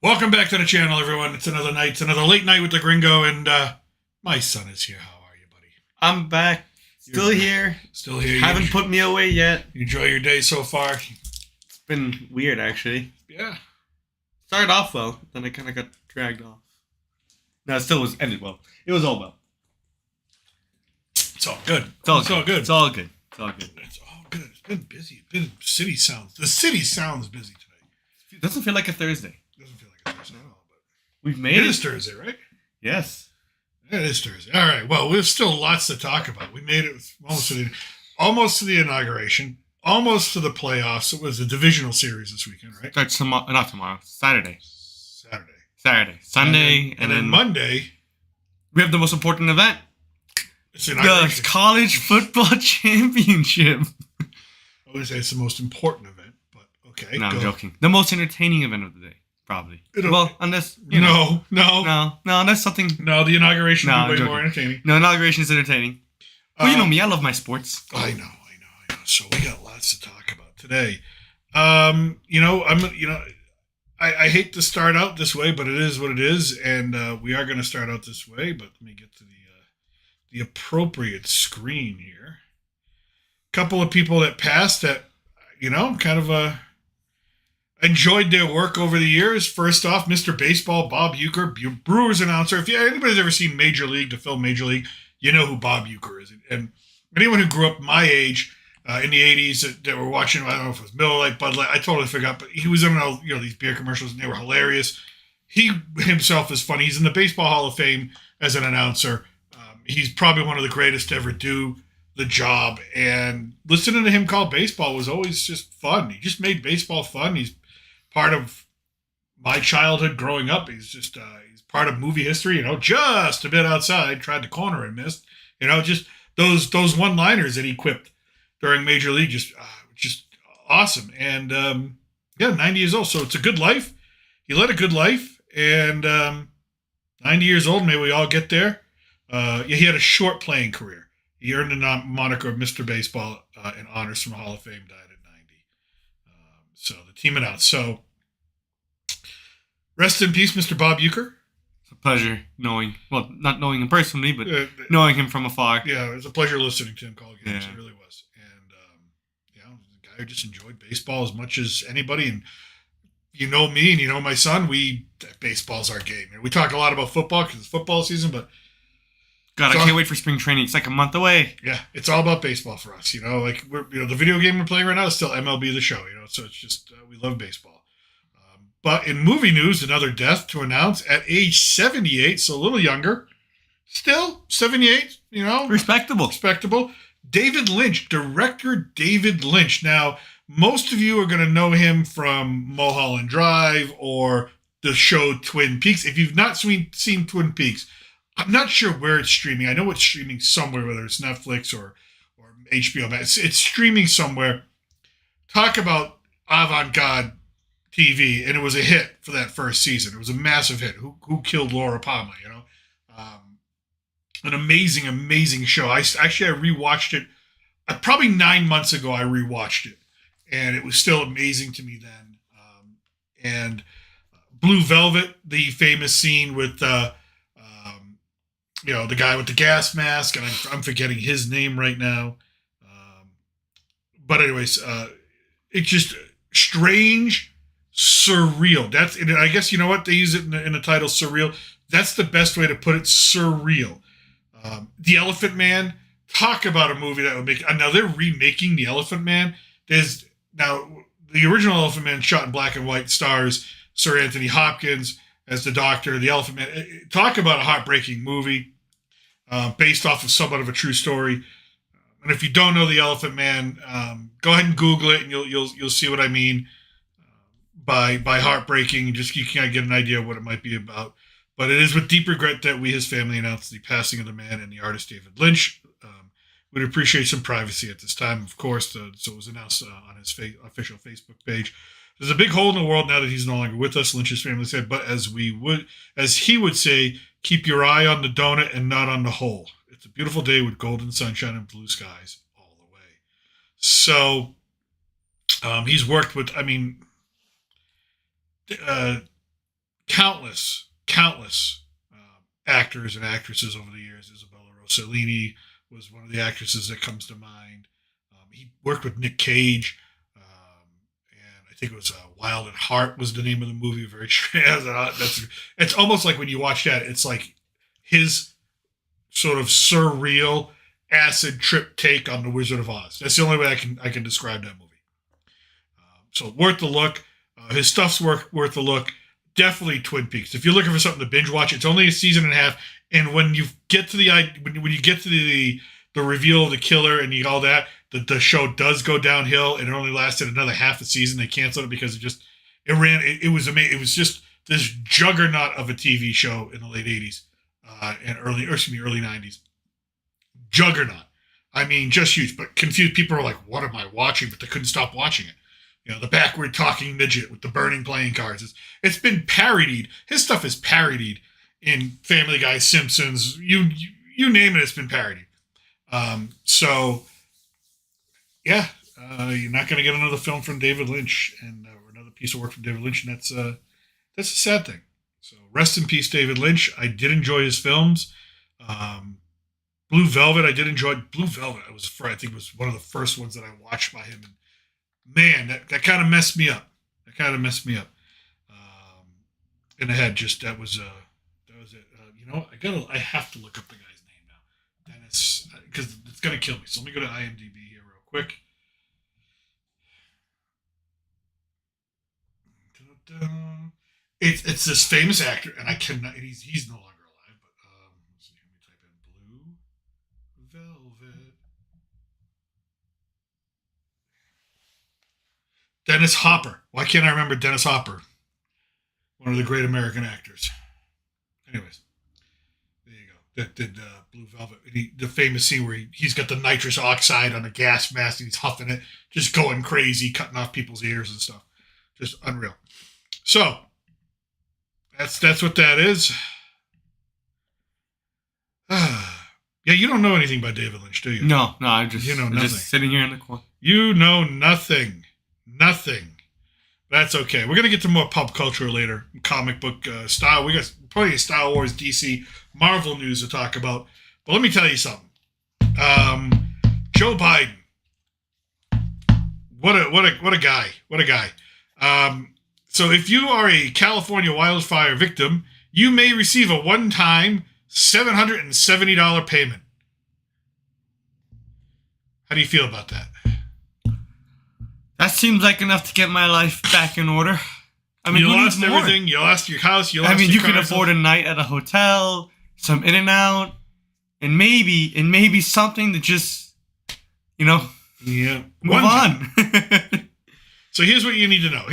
Welcome back to the channel, everyone. It's another night. It's another late night with the Gringo, and my son is here. How are you, buddy? I'm back. Still here. Still here. Haven't put me away yet. You enjoy your day so far? It's been weird, actually. Yeah. Started off well, then I kind of got dragged off. No, it still was ended well. It was all well. It's all good. It's all good. It's all good. It's all good. It's all good. It's been busy. It's been city sounds. The city sounds busy today. It doesn't feel like a Thursday. Doesn't feel like a Thursday at all, but We've made it it. is Thursday, right? Yes. It is Thursday. All right. Well, there's still lots to talk about. We made it almost to the inauguration, almost to the playoffs. It was a divisional series this weekend, right? Starts tomorrow. Not tomorrow. Saturday. Saturday. Sunday. And then Monday. We have the most important event. It's the The inauguration. college football championship. I would say it's the most important event, but okay. No, I'm go. joking. The most entertaining event of the day, probably. It'll- Well, unless you know. No, unless something. the inauguration No, will I'm be way joking. more entertaining. No, inauguration is entertaining. Well, you know Um, me. I love my sports. I know. So we got lots to talk about today. I hate to start out this way, but it is what it is, and we are going to start out this way. But let me get to the appropriate screen here. Couple of people that passed that, kind of enjoyed their work over the years. First off, Mr. Baseball, Bob Uecker, Brewers announcer. If anybody's ever seen Major League, the film Major League, you know who Bob Uecker is. And anyone who grew up my age in the 80s that were watching, I don't know if it was Miller Lite, Bud Light, I totally forgot, but he was in these beer commercials, and they were hilarious. He himself is funny. He's in the Baseball Hall of Fame as an announcer. He's probably one of the greatest to ever do the job, and listening to him call baseball was always just fun. He just made baseball fun. He's part of my childhood growing up. He's part of movie history, just a bit outside, tried to corner and missed, just those one-liners that he quipped during Major League, just awesome. And 90 years old, so it's a good life. He led a good life, and 90 years old, may we all get there. He had a short playing career. He earned the moniker of Mr. Baseball and honors from the Hall of Fame, died at 90. So the team announced. So rest in peace, Mr. Bob Uecker. It's a pleasure not knowing him personally, but Uh, knowing him from afar. Yeah, it was a pleasure listening to him call games. Yeah. It really was. And, the guy who just enjoyed baseball as much as anybody. And you know me and you know my son, baseball's our game. We talk a lot about football because it's football season, but God, So- I can't wait for spring training. It's like a month away. yeah, it's all about baseball for us. The video game we're playing right now is still MLB The Show. So it's just we love baseball. But in movie news, another death to announce at age 78, so a little younger, still 78. Respectable. Respectable. David Lynch, director David Lynch. Now, most of you are going to know him from Mulholland Drive or the show Twin Peaks. If you've not seen Twin Peaks, I'm not sure where it's streaming. I know it's streaming somewhere, whether it's Netflix or HBO Max. It's streaming somewhere. Talk about avant-garde TV, and it was a hit for that first season. It was a massive hit. Who killed Laura Palmer? An amazing show. I rewatched it probably 9 months ago. I rewatched it, and it was still amazing to me then. And Blue Velvet, the famous scene with the guy with the gas mask, and I'm forgetting his name right now. But anyways, it's just strange, surreal. I guess you know what they use it in the title, surreal. That's the best way to put it, surreal. The Elephant Man. Talk about a movie that would make. Now they're remaking The Elephant Man. Now the original Elephant Man shot in black and white, stars Sir Anthony Hopkins as the Doctor. The Elephant Man. Talk about a heartbreaking movie based off of somewhat of a true story. And if you don't know The Elephant Man, go ahead and Google it, and you'll see what I mean by heartbreaking. Just you can get an idea of what it might be about. But it is with deep regret that we, his family, announced the passing of the man and the artist David Lynch. We'd appreciate some privacy at this time, of course. So it was announced on his official Facebook page. There's a big hole in the world now that he's no longer with us, Lynch's family said. But as he would say, keep your eye on the donut and not on the hole. It's a beautiful day with golden sunshine and blue skies all the way. So he's worked with, countless actors and actresses over the years. Isabella Rossellini was one of the actresses that comes to mind. He worked with Nick Cage, and I think it was Wild at Heart was the name of the movie. Very it's almost like when you watch that, it's like his sort of surreal acid trip take on the Wizard of Oz. That's the only way I can describe that movie. So worth the look. His stuff's worth the look. Definitely Twin Peaks. If you're looking for something to binge watch, it's only a season and a half. And when you get to when you get to the reveal of the killer and all that, the show does go downhill. And it only lasted another half a season. They canceled it because it was amazing. It was just this juggernaut of a TV show in the late 80s and early 90s. Juggernaut. I mean, just huge. But confused people are like, "What am I watching?" But they couldn't stop watching it. The backward talking midget with the burning playing cards. It's been parodied. His stuff is parodied in Family Guy, Simpsons. You name it, it's been parodied. So, yeah, you're not going to get another film from David Lynch or another piece of work from David Lynch, and that's a sad thing. So, rest in peace, David Lynch. I did enjoy his films. Blue Velvet, I did enjoy. Blue Velvet, I think it was one of the first ones that I watched by him. And man, that kind of messed me up. In the head, that was it. I have to look up the guy's name now, Dennis, because it's gonna kill me. So let me go to IMDb here real quick. It's this famous actor, and I cannot. He's no longer alive. But let's see. Let me type in Blue Velvet. Dennis Hopper. Why can't I remember Dennis Hopper? One of the great American actors. Anyways, there you go. That did Blue Velvet. The famous scene where he's got the nitrous oxide on a gas mask and he's huffing it, just going crazy, cutting off people's ears and stuff. Just unreal. So, that's what that is. Yeah, you don't know anything about David Lynch, do you? No, I'm just, nothing. Just sitting here in the corner. You know nothing. Nothing. That's okay. We're going to get to more pop culture later. Comic book style. We got plenty of Star Wars, DC, Marvel news to talk about. But let me tell you something. Joe Biden. What a guy. What a guy. So if you are a California wildfire victim, you may receive a one-time $770 payment. How do you feel about that? That seems like enough to get my life back in order. I mean, you lost everything. You lost your house. You can afford a night at a hotel, some In-N-Out, and maybe something to just, move on. So here's what you need to know.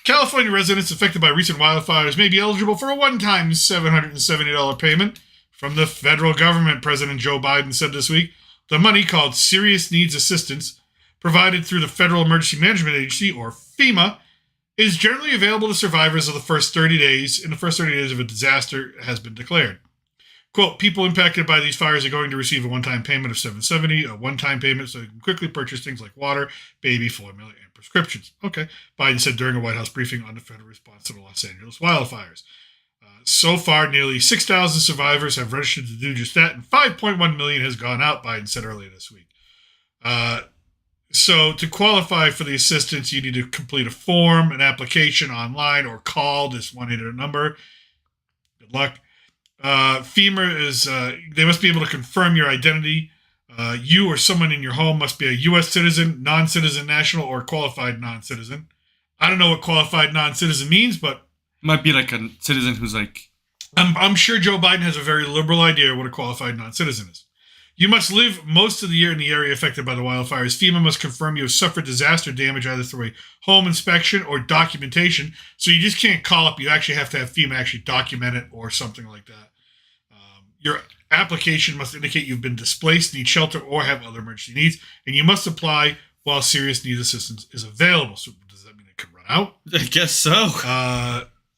California residents affected by recent wildfires may be eligible for a one-time $770 payment from the federal government, President Joe Biden said this week. The money, called Serious Needs Assistance, provided through the Federal Emergency Management Agency, or FEMA, is generally available to survivors of the first 30 days of a disaster has been declared. Quote, people impacted by these fires are going to receive a one-time payment of $770, a one-time payment so they can quickly purchase things like water, baby formula, and prescriptions. Okay, Biden said during a White House briefing on the federal response to the Los Angeles wildfires. So far, nearly 6,000 survivors have registered to do just that, and 5.1 million has gone out, Biden said earlier this week. So to qualify for the assistance, you need to complete a form, an application online, or call this 1-800 number. Good luck. FEMA is, they must be able to confirm your identity. You or someone in your home must be a U.S. citizen, non-citizen national, or qualified non-citizen. I don't know what qualified non-citizen means, but might be like a citizen who's like... I'm sure Joe Biden has a very liberal idea of what a qualified non-citizen is. You must live most of the year in the area affected by the wildfires. FEMA must confirm you have suffered disaster damage either through a home inspection or documentation. So you just can't call up. You actually have to have FEMA actually document it or something like that. Your application must indicate you've been displaced, need shelter, or have other emergency needs. And you must apply while serious needs assistance is available. So does that mean it could run out? I guess so.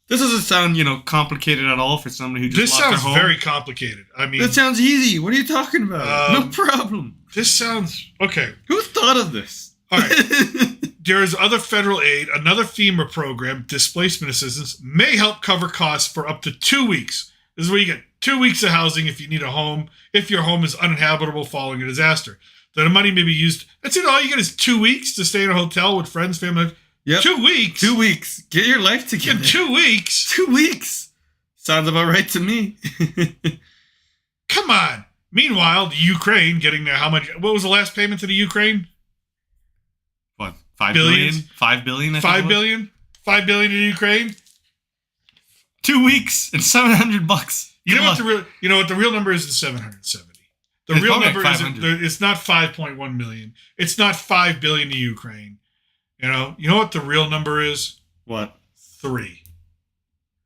This doesn't sound, complicated at all for somebody who just lost their home. This sounds very complicated. I mean, that sounds easy. What are you talking about? No problem. This sounds okay. Who thought of this? All right. there is other federal aid. Another FEMA program, displacement assistance, may help cover costs for up to 2 weeks. This is where you get 2 weeks of housing if you need a home, if your home is uninhabitable following a disaster. The money may be used. That's it. All you get is 2 weeks to stay in a hotel with friends, family. Yep. 2 weeks. 2 weeks. Get your life together. In 2 weeks. 2 weeks. Sounds about right to me. Come on. Meanwhile, the Ukraine getting there. How much? What was the last payment to the Ukraine? What? 5 billion? 5 billion? I think 5 billion? 5 billion in Ukraine? 2 weeks and $700. You know what the real number is? Is 770. The It's real probably number like is it's not 5.1 million. It's not 5 billion to Ukraine. You know what the real number is? What? 3.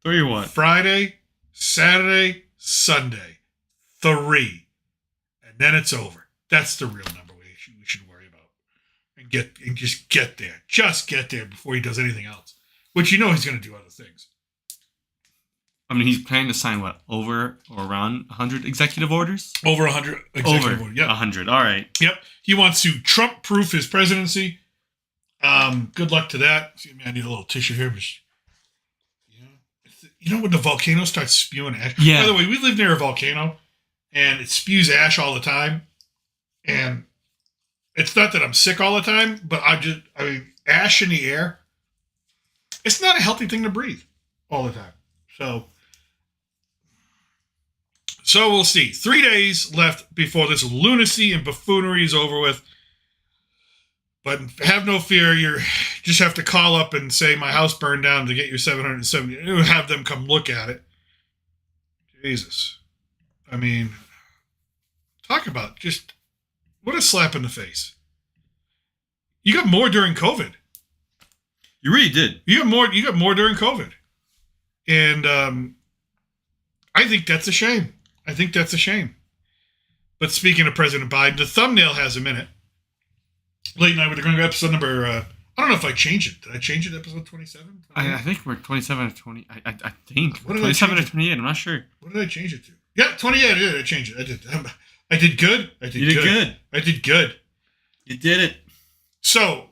3 what? Friday, Saturday, Sunday. 3. And then it's over. That's the real number we should worry about. And just get there. Just get there before he does anything else. Which he's going to do other things. I mean, he's planning to sign what? Over or around 100 executive orders? Over 100 executive orders. Yep. 100. All right. Yep. He wants to Trump-proof his presidency. Good luck to that. See, I need a little tissue here. When the volcano starts spewing ash. Yeah. By the way, we live near a volcano, and it spews ash all the time. And it's not that I'm sick all the time, but ash in the air, it's not a healthy thing to breathe all the time. So we'll see. 3 days left before this lunacy and buffoonery is over with. But have no fear. You just have to call up and say, my house burned down to get your 770. And have them come look at it. Jesus. I mean, talk about just, what a slap in the face. You got more during COVID. You really did. You got more during COVID. And I think that's a shame. But speaking of President Biden, the thumbnail has him in it. Late Night with the Gringo, episode number, I don't know if I changed it. Did I change it to episode 27? I think we're 27 or 20. I think. What did 27 I or 28. I'm not sure. What did I change it to? Yeah, 28. I did. I changed it. I did. I did good. I did You did good. I did good. You did it. So,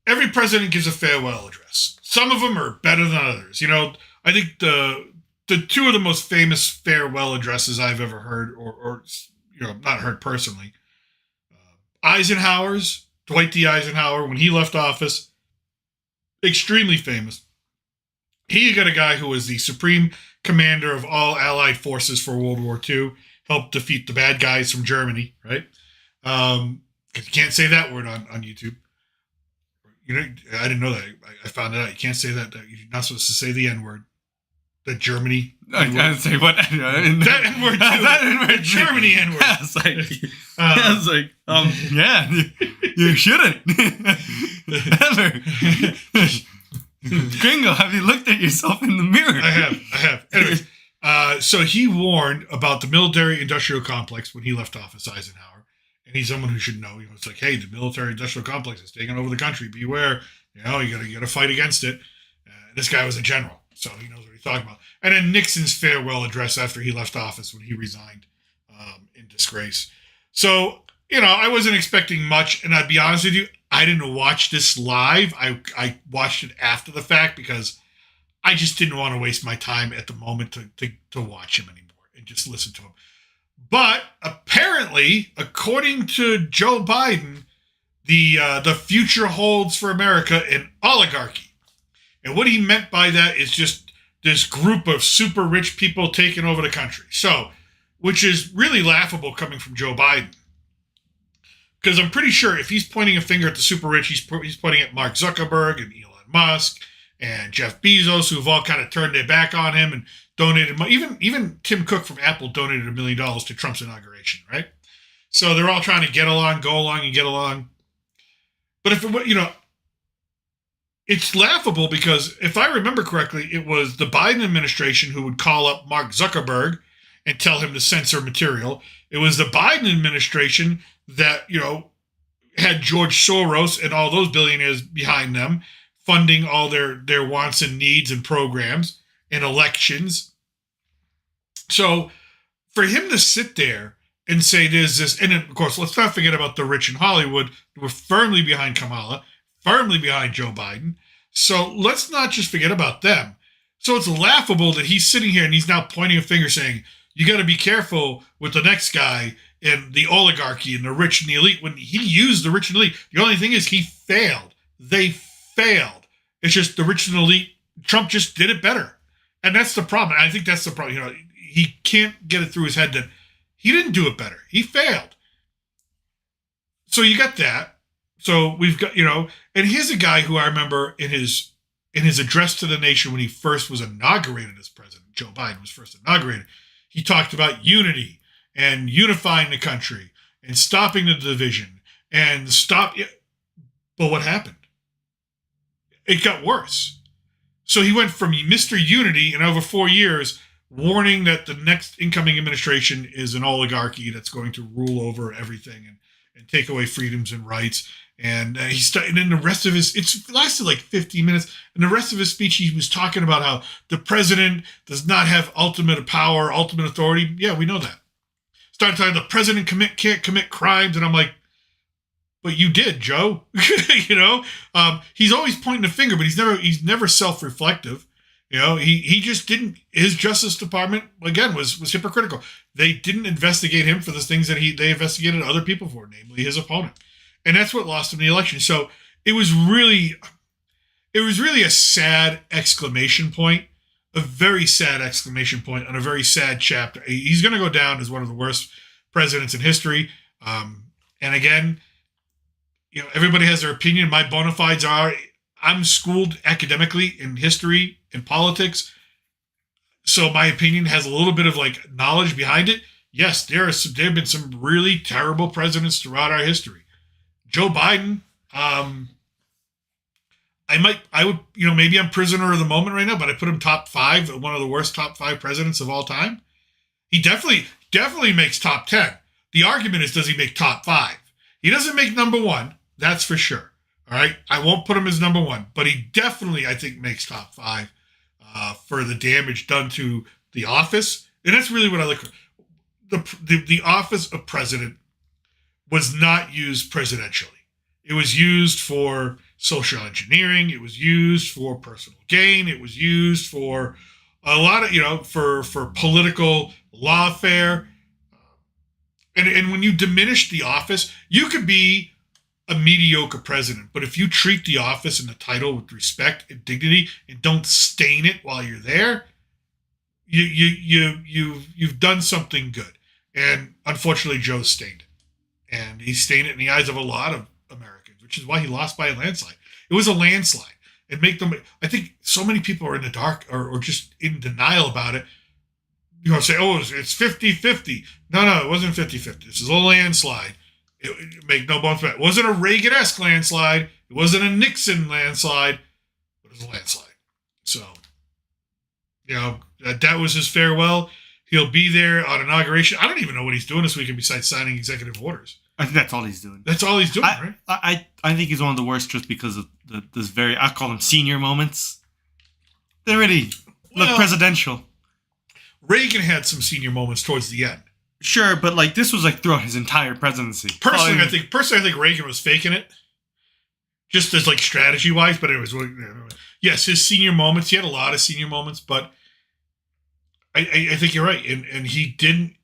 every president gives a farewell address. Some of them are better than others. I think the two of the most famous farewell addresses I've ever heard, or not heard personally, Eisenhower's, Dwight D. Eisenhower, when he left office, extremely famous. He got a guy who was the supreme commander of all Allied forces for World War II, helped defeat the bad guys from Germany, right? Because you can't say that word on YouTube. I didn't know that. I found it out. You can't say that. You're not supposed to say the N-word. The Germany. I can't say what. That N-word too. That N-word. The Germany N-word. I was like, yeah, you shouldn't. Ever. Gringo, have you looked at yourself in the mirror? I have. Anyways, so he warned about the military-industrial complex when he left office, Eisenhower. And he's someone who should know. It's like, hey, the military-industrial complex is taking over the country. Beware. You gotta fight against it. This guy was a general, so he knows what he's talking about. And then Nixon's farewell address after he left office when he resigned in disgrace. So, I wasn't expecting much. And I'd be honest with you, I didn't watch this live. I watched it after the fact because I just didn't want to waste my time at the moment to watch him anymore and just listen to him. But apparently, according to Joe Biden, the future holds for America an oligarchy. And what he meant by that is just this group of super rich people taking over the country. So, which is really laughable coming from Joe Biden. Because I'm pretty sure if he's pointing a finger at the super rich, he's pointing at Mark Zuckerberg and Elon Musk and Jeff Bezos, who've all kind of turned their back on him and donated money. Even Tim Cook from Apple donated $1 million to Trump's inauguration, right? So they're all trying to get along, go along, and get along. But it's laughable because if I remember correctly, it was the Biden administration who would call up Mark Zuckerberg and tell him to censor material. It was the Biden administration that, had George Soros and all those billionaires behind them funding all their wants and needs and programs and elections. So for him to sit there and say there's this, and then, of course, let's not forget about the rich in Hollywood who were firmly behind Kamala, firmly behind Joe Biden. So let's not just forget about them. So it's laughable that he's sitting here and he's now pointing a finger saying, you got to be careful with the next guy and the oligarchy and the rich and the elite. When he used the rich and elite, the only thing is he failed. They failed. It's just the rich and elite. Trump just did it better. And that's the problem. I think that's the problem. You know, he can't get it through his head that he didn't do it better. He failed. So you got that. So we've got, you know, and here's a guy who I remember in his address to the nation when he first was inaugurated as president, Joe Biden was first inaugurated. He talked about unity and unifying the country and stopping the division and But what happened? It got worse. So he went from Mr. Unity in over 4 years, warning that the next incoming administration is an oligarchy that's going to rule over everything and take away freedoms and rights. And and then the rest of it lasted like 15 minutes. And the rest of his speech, he was talking about how the president does not have ultimate power, ultimate authority. Yeah, we know that. Started talking the president can't commit crimes. And I'm like, but you did, Joe. You know, he's always pointing the finger, but he's never self-reflective. You know, he just didn't. His Justice Department again was hypocritical. They didn't investigate him for the things that they investigated other people for, namely his opponent, and that's what lost him the election. So it was really a sad exclamation point, a very sad exclamation point on a very sad chapter. He's going to go down as one of the worst presidents in history. And again, you know, everybody has their opinion. My bona fides are, I'm schooled academically in history and politics. So my opinion has a little bit of like knowledge behind it. Yes, there have been some really terrible presidents throughout our history. Joe Biden, I would, you know, maybe I'm prisoner of the moment right now, but I put him top 5, one of the worst top 5 presidents of all time. He definitely makes top 10. The argument is, does he make top 5? He doesn't make number 1. That's for sure. All right. I won't put him as number 1, but he definitely, I think, makes top 5 for the damage done to the office. And that's really what I look for. The office of president was not used presidentially. It was used for social engineering. It was used for personal gain. It was used for a lot of, you know, for political lawfare. And when you diminish the office, you could be a mediocre president, but if you treat the office and the title with respect and dignity and don't stain it while you're there, you've done something good. And unfortunately, Joe stained it, and he stained it in the eyes of a lot of Americans, which is why he lost by a landslide. It was a landslide, and I think so many people are in the dark or just in denial about it. You know, say, oh, it's 50-50. No, it wasn't 50-50. This is a landslide. It make no bones about it. It wasn't a Reagan-esque landslide. It wasn't a Nixon landslide. But it was a landslide. So, you know, that was his farewell. He'll be there on inauguration. I don't even know what he's doing this weekend besides signing executive orders. I think that's all he's doing. That's all he's doing, right? I think he's one of the worst just because of this very, I call them senior moments. They're really look presidential. Reagan had some senior moments towards the end. Sure, but like this was like throughout his entire presidency. Personally, I think Reagan was faking it, just as like strategy wise. But anyways, yes, his senior moments. He had a lot of senior moments, but I think you're right, and he didn't.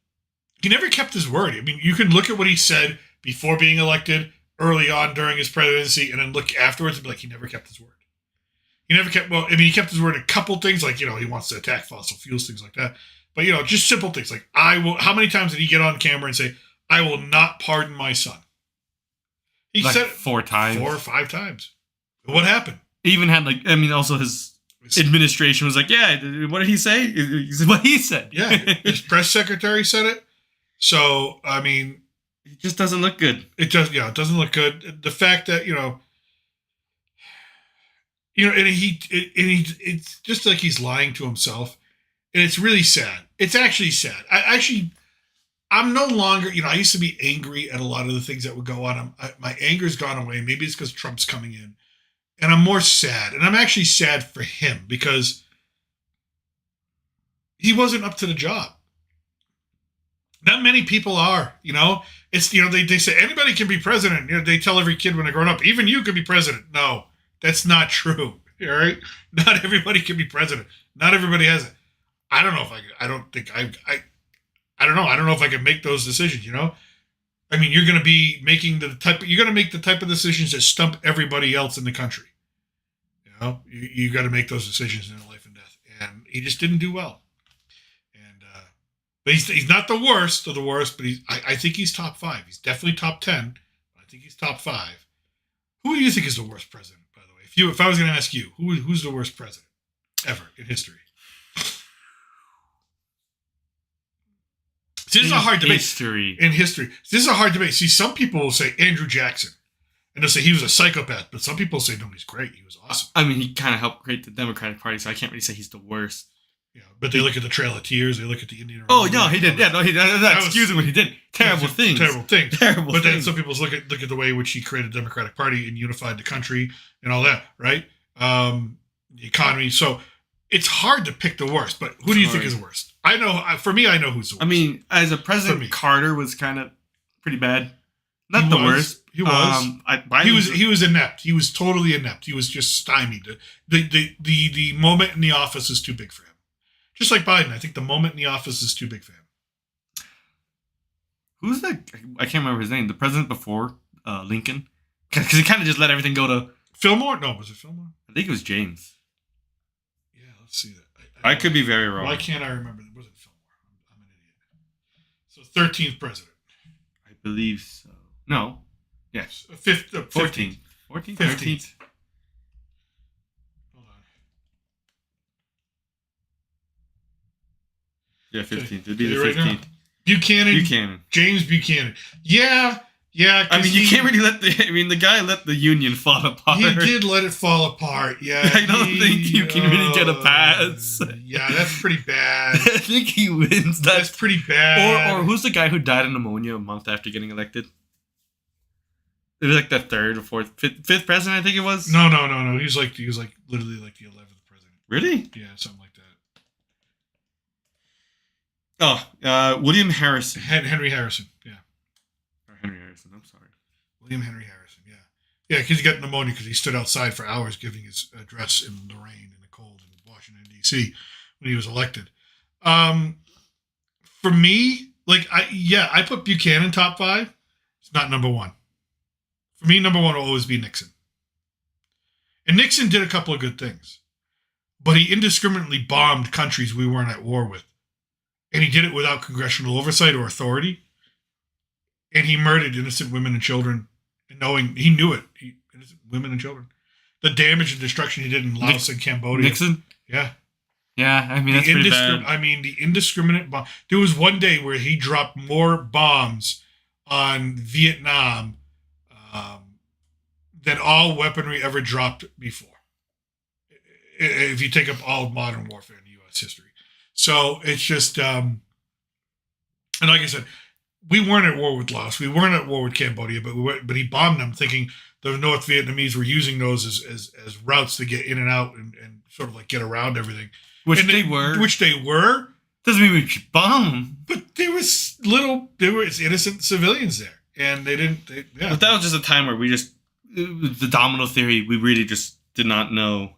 He never kept his word. I mean, you can look at what he said before being elected, early on during his presidency, and then look afterwards and be like, he never kept his word. He never kept. Well, I mean, he kept his word in a couple things, like, you know, he wants to attack fossil fuels, things like that. But, you know, just simple things like, I will. How many times did he get on camera and say, I will not pardon my son? He like said it 4 times. 4 or 5 times. What happened? He even had like, I mean, also his administration was like, yeah, what did he say? What he said. Yeah, his press secretary said it. So, I mean, it just doesn't look good. It does, yeah, it doesn't look good. The fact that, you know, and it's just like he's lying to himself. And it's really sad. It's actually sad. I'm no longer, you know, I used to be angry at a lot of the things that would go on. My anger's gone away. Maybe it's because Trump's coming in. And I'm more sad. And I'm actually sad for him because he wasn't up to the job. Not many people are, It's, they say anybody can be president. They tell every kid when they're growing up, even you can be president. No, that's not true. All right. Not everybody can be president. Not everybody has it. I don't know if I don't think I don't know. I don't know if I can make those decisions, I mean, you're going to be making you're going to make the type of decisions that stump everybody else in the country. You got to make those decisions in life and death. And he just didn't do well. But he's not the worst of the worst, but I think he's top 5. He's definitely top 10. But I think he's top 5. Who do you think is the worst president, by the way? If I was going to ask you, who's the worst president ever in history? See, this is a hard debate. In history. This is a hard debate. See, some people will say Andrew Jackson. And they'll say he was a psychopath. But some people say, no, he's great. He was awesome. I mean, he kind of helped create the Democratic Party, so I can't really say he's the worst. Yeah, but they look at the Trail of Tears. They look at the Indian. Oh no, he did. Yeah, no, he did. Excuse me, what he did. Terrible things. But then some people look at the way in which he created the Democratic Party and unified the country and all that, right? The economy. So it's hard to pick the worst. But who do you think is the worst? I know. For me, I know who's the worst. I mean, as a president, Carter was kind of pretty bad. Not the worst. He was. He was inept. He was totally inept. He was just stymied. The moment in the office is too big for him. Just like Biden, I think the moment in the office is too big for him. Who's that? I can't remember his name. The president before Lincoln, because he kind of just let everything go to Fillmore. No, was it Fillmore? I think it was James. Yeah, let's see that. I could be very wrong. Why can't I remember? Was it Fillmore? I'm an idiot. So 13th president. I believe so. No. Yes. 14th. 14th. 13th. Yeah, 15th. It'd be the 15th. Right, Buchanan. James Buchanan. Yeah. I mean, you can't really the guy let the Union fall apart. He did let it fall apart, yeah. I don't think you can really get a pass. Yeah, that's pretty bad. I think he wins. That's pretty bad. Or who's the guy who died of pneumonia a month after getting elected? It was like the third or fourth, fifth president, I think it was. No. He was literally like the 11th president. Really? Yeah, something like that. Oh, William Harrison. Henry Harrison, yeah. Or Henry Harrison, I'm sorry. William Henry Harrison, yeah. Yeah, because he got pneumonia because he stood outside for hours giving his address in the rain and the cold in Washington, D.C. when he was elected. For me, I put Buchanan top 5. It's not number 1. For me, number 1 will always be Nixon. And Nixon did a couple of good things. But he indiscriminately bombed countries we weren't at war with. And he did it without congressional oversight or authority. And he murdered innocent women and children. And he knew it. Innocent women and children. The damage and destruction he did in Laos and Cambodia. Nixon? Yeah. Yeah, I mean, that's pretty bad. I mean, the indiscriminate bomb. There was one day where he dropped more bombs on Vietnam than all weaponry ever dropped before. If you take up all modern warfare in U.S. history. So it's just, and like I said, we weren't at war with Laos. We weren't at war with Cambodia, but he bombed them thinking the North Vietnamese were using those as routes to get in and out and sort of like get around everything. Which they were. Doesn't mean we should bomb them. But there was innocent civilians there. And they didn't, But that was just a time where the domino theory, we really just did not know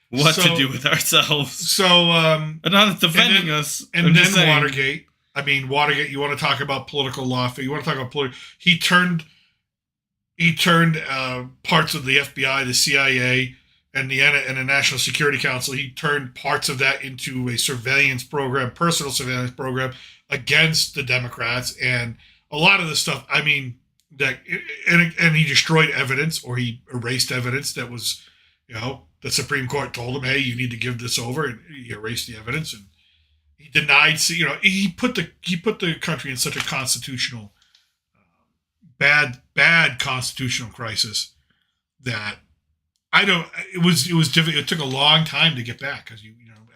what to do with ourselves. So, and not defending us. And then Watergate. I mean, Watergate, you want to talk about political lawfare. You want to talk about He turned parts of the FBI, the CIA, and the National Security Council. He turned parts of that into a surveillance program, personal surveillance program against the Democrats. And a lot of the stuff, I mean, and he destroyed evidence or he erased evidence that was, the Supreme Court told him, hey, you need to give this over, and he erased the evidence, and he denied. He put the country in such a constitutional, bad constitutional crisis that it was difficult. It took a long time to get back because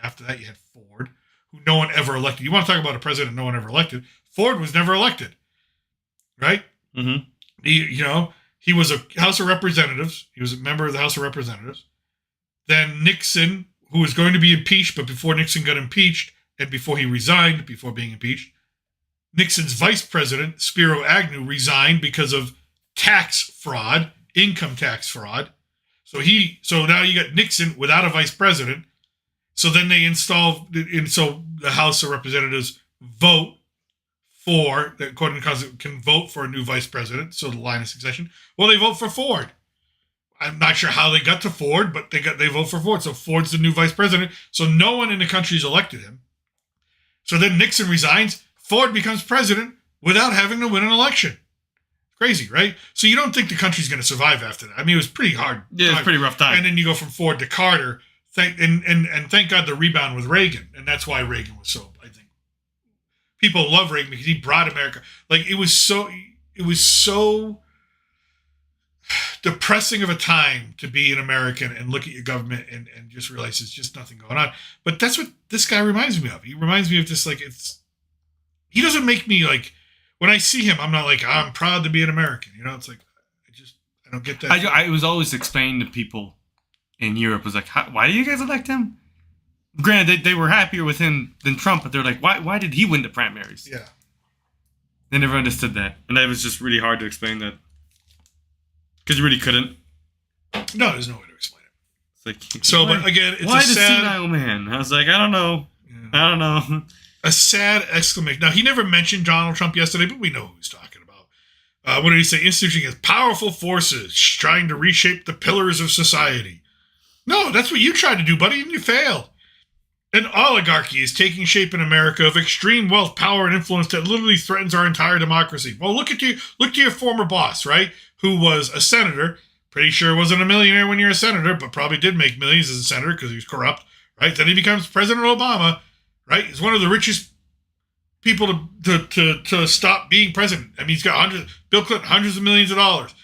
after that you had Ford, who no one ever elected. You want to talk about a president no one ever elected? Ford was never elected, right? Mm-hmm. He was a House of Representatives. He was a member of the House of Representatives. Then Nixon, who was going to be impeached, but before Nixon got impeached and before he resigned, before being impeached, Nixon's vice president, Spiro Agnew, resigned because of tax fraud, income tax fraud. So now you got Nixon without a vice president. So then they so the House of Representatives vote for, according to the Constitution, can vote for a new vice president. So the line of succession. Well, they vote for Ford. I'm not sure how they got to Ford, but they vote for Ford. So Ford's the new vice president. So no one in the country's elected him. So then Nixon resigns. Ford becomes president without having to win an election. Crazy, right? So you don't think the country's going to survive after that. I mean, it was pretty hard. Yeah, it was pretty rough time. And then you go from Ford to Carter. Thank God the rebound with Reagan. And that's why Reagan was so, I think, people love Reagan because he brought America. Like, it was so depressing of a time to be an American and look at your government and just realize there's just nothing going on. But that's what this guy reminds me of. He reminds me of just like, he doesn't make me like, when I see him, I'm not like, I'm proud to be an American. You know, it's like, I don't get that. I was always explaining to people in Europe, was like, why do you guys elect him? Granted, they were happier with him than Trump, but they're like, why did he win the primaries? Yeah. They never understood that. And that was just really hard to explain that. Because you really couldn't. No, there's no way to explain it. It's like, so, but again, it's why a the sad... senile man? I was like, I don't know. Yeah. I don't know. A sad exclamation. Now, he never mentioned Donald Trump yesterday, but we know who he's talking about. What did he say? Instituting as powerful forces trying to reshape the pillars of society. No, that's what you tried to do, buddy, and you failed. An oligarchy is taking shape in America of extreme wealth, power, and influence that literally threatens our entire democracy. Well, look to your former boss, right? Who was a senator. Pretty sure wasn't a millionaire when you're a senator, but probably did make millions as a senator because he was corrupt, right? Then he becomes President Obama, right? He's one of the richest people to stop being president. I mean, he's got Bill Clinton, hundreds of millions of dollars.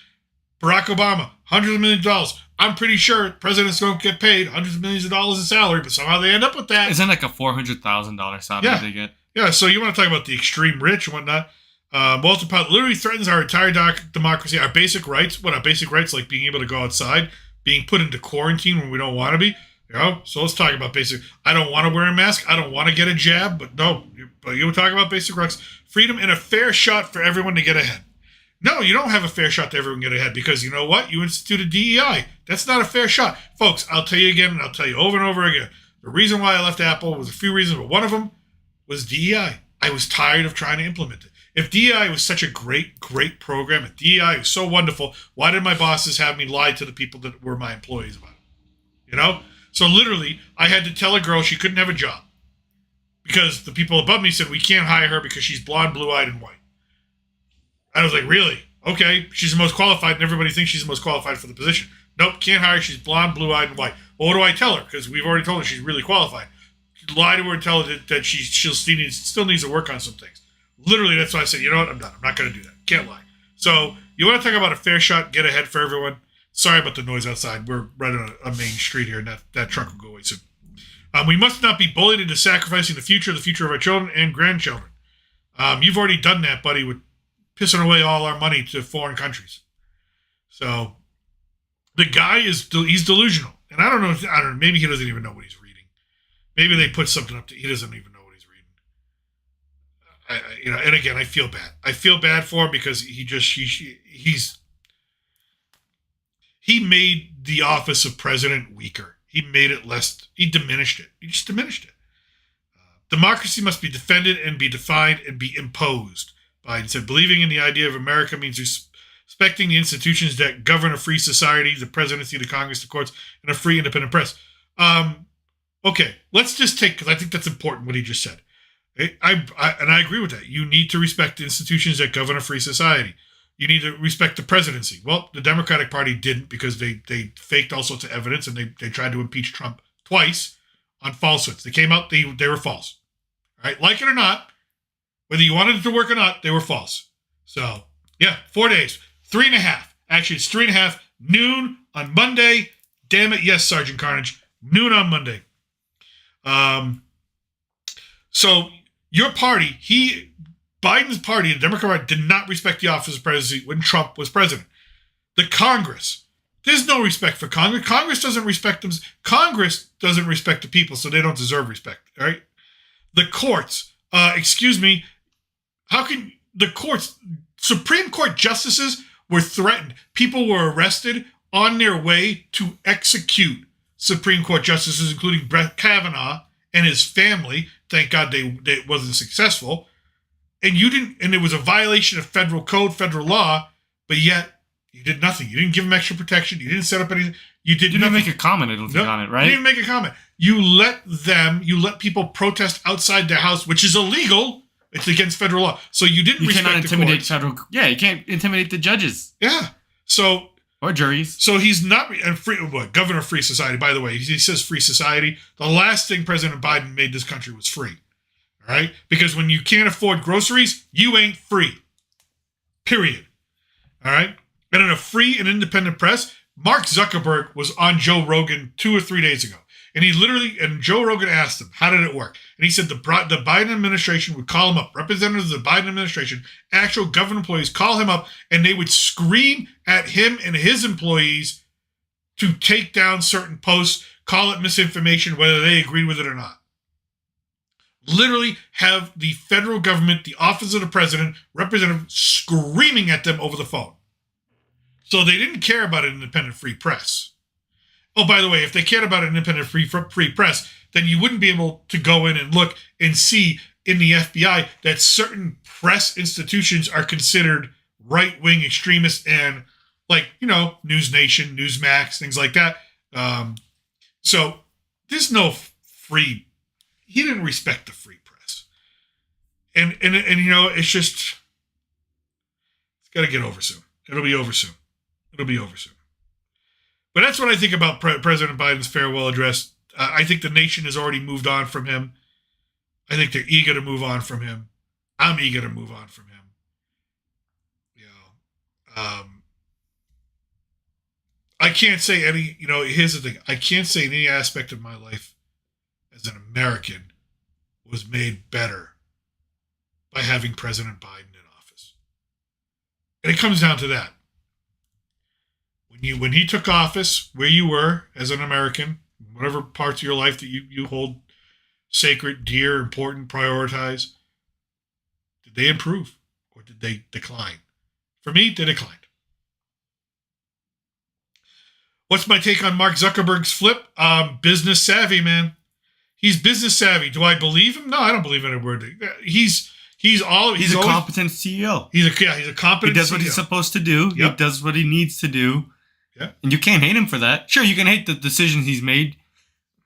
Barack Obama, hundreds of millions of dollars. I'm pretty sure presidents don't get paid hundreds of millions of dollars in salary, but somehow they end up with that. Isn't like a $400,000 salary they get? Yeah, so you want to talk about the extreme rich and whatnot. Walter Powell literally threatens our entire democracy, our basic rights. What our basic rights, like being able to go outside, being put into quarantine when we don't want to be. You know, so let's talk about basic. I don't want to wear a mask. I don't want to get a jab, but you were talking about basic rights, freedom, and a fair shot for everyone to get ahead. No, you don't have a fair shot to everyone get ahead because you know what? You instituted DEI. That's not a fair shot. Folks, I'll tell you again, and I'll tell you over and over again. The reason why I left Apple was a few reasons, but one of them was DEI. I was tired of trying to implement it. If DEI was such a great, great program, if DEI was so wonderful, why did my bosses have me lie to the people that were my employees about it? You know? So literally, I had to tell a girl she couldn't have a job because the people above me said, we can't hire her because she's blonde, blue-eyed, and white. I was like, really? Okay, she's the most qualified, and everybody thinks she's the most qualified for the position. Nope, can't hire her. She's blonde, blue-eyed, and white. Well, what do I tell her? Because we've already told her she's really qualified. Lie to her and tell her that she still needs to work on some things. Literally, that's why I said, you know what? I'm done. I'm not going to do that. Can't lie. So you want to talk about a fair shot, get ahead for everyone. Sorry about the noise outside. We're right on a main street here, and that truck will go away soon. We must not be bullied into sacrificing the future of our children and grandchildren. You've already done that, buddy, with pissing away all our money to foreign countries. So the guy he's delusional. And I don't know, maybe he doesn't even know what he's reading. Maybe they put something up he doesn't even know what he's reading. And again, I feel bad. I feel bad for him because he made the office of president weaker. He made it less, he diminished it. He just diminished it. Democracy must be defended and be defined and be imposed. Biden said, believing in the idea of America means respecting the institutions that govern a free society, the presidency, the Congress, the courts, and a free independent press. Okay, let's just take, because I think that's important what he just said. I agree with that. You need to respect the institutions that govern a free society. You need to respect the presidency. Well, the Democratic Party didn't because they faked all sorts of evidence and they tried to impeach Trump twice on falsehoods. They came out, they were false. All right, like it or not, whether you wanted it to work or not, they were false. So, yeah, 4 days. 3.5. Actually, it's 3.5. Noon on Monday. Damn it, yes, Sergeant Carnage. Noon on Monday. So, your party, Biden's party, the Democrat Party, did not respect the office of presidency when Trump was president. The Congress, there's no respect for Congress. Congress doesn't respect them. Congress doesn't respect the people, so they don't deserve respect, all right? The courts, excuse me, How can the courts, Supreme Court justices were threatened? People were arrested on their way to execute Supreme Court justices, including Brett Kavanaugh and his family. Thank God it wasn't successful. And you didn't, and it was a violation of federal code, federal law, but yet you did nothing. You didn't give them extra protection. You didn't set up anything. You didn't make a comment, I don't think, on it, right? You didn't make a comment. You let people protest outside their house, which is illegal. It's against federal law. So you didn't respect the courts. You cannot intimidate Yeah, you can't intimidate the judges. Yeah. So or juries. So he's not governor of free society. By the way, he says free society. The last thing President Biden made this country was free. All right, because when you can't afford groceries, you ain't free. Period. All right, and in a free and independent press, Mark Zuckerberg was on Joe Rogan 2 or 3 days ago, and Joe Rogan asked him, "How did it work?" And he said the Biden administration would call him up, representatives of the Biden administration, actual government employees call him up, and they would scream at him and his employees to take down certain posts, call it misinformation, whether they agreed with it or not. Literally have the federal government, the office of the president, representative screaming at them over the phone. So they didn't care about an independent free press. Oh, by the way, if they cared about an independent free press, then you wouldn't be able to go in and look and see in the FBI that certain press institutions are considered right-wing extremists and, News Nation, Newsmax, things like that. So there's no free. He didn't respect the free press, and it's got to get over soon. It'll be over soon. But that's what I think about President Biden's farewell address. I think the nation has already moved on from him. I think they're eager to move on from him. I'm eager to move on from him. I can't say any. Here's the thing. I can't say any aspect of my life as an American was made better by having President Biden in office. And it comes down to that. When he took office, where you were as an American, whatever parts of your life that you hold sacred, dear, important, prioritize, did they improve or did they decline? For me, they declined. What's my take on Mark Zuckerberg's flip? Business savvy, man. He's business savvy. Do I believe him? No, I don't believe in a word. He's a competent CEO. He's a competent. He does CEO. what he's supposed to do. Yep. He does what he needs to do. Yeah. And you can't hate him for that. Sure, you can hate the decisions he's made,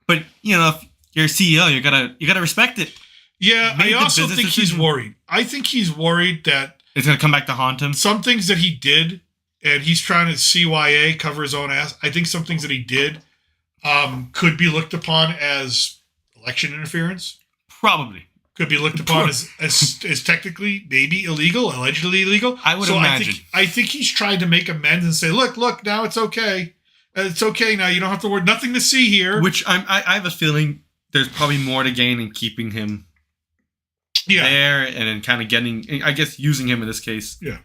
but if you're a CEO, you gotta respect it. Yeah, I also think he's worried. I think he's worried that it's gonna come back to haunt him. Some things that he did, and he's trying to CYA, cover his own ass. I think some things that he did could be looked upon as election interference. Probably. Could be looked upon as technically maybe illegal, allegedly illegal. I would imagine. I think he's trying to make amends and say, look, now it's okay. It's okay now. You don't have to worry. Nothing to see here. Which I have a feeling there's probably more to gain in keeping him there and then kind of using him in this case. Yeah.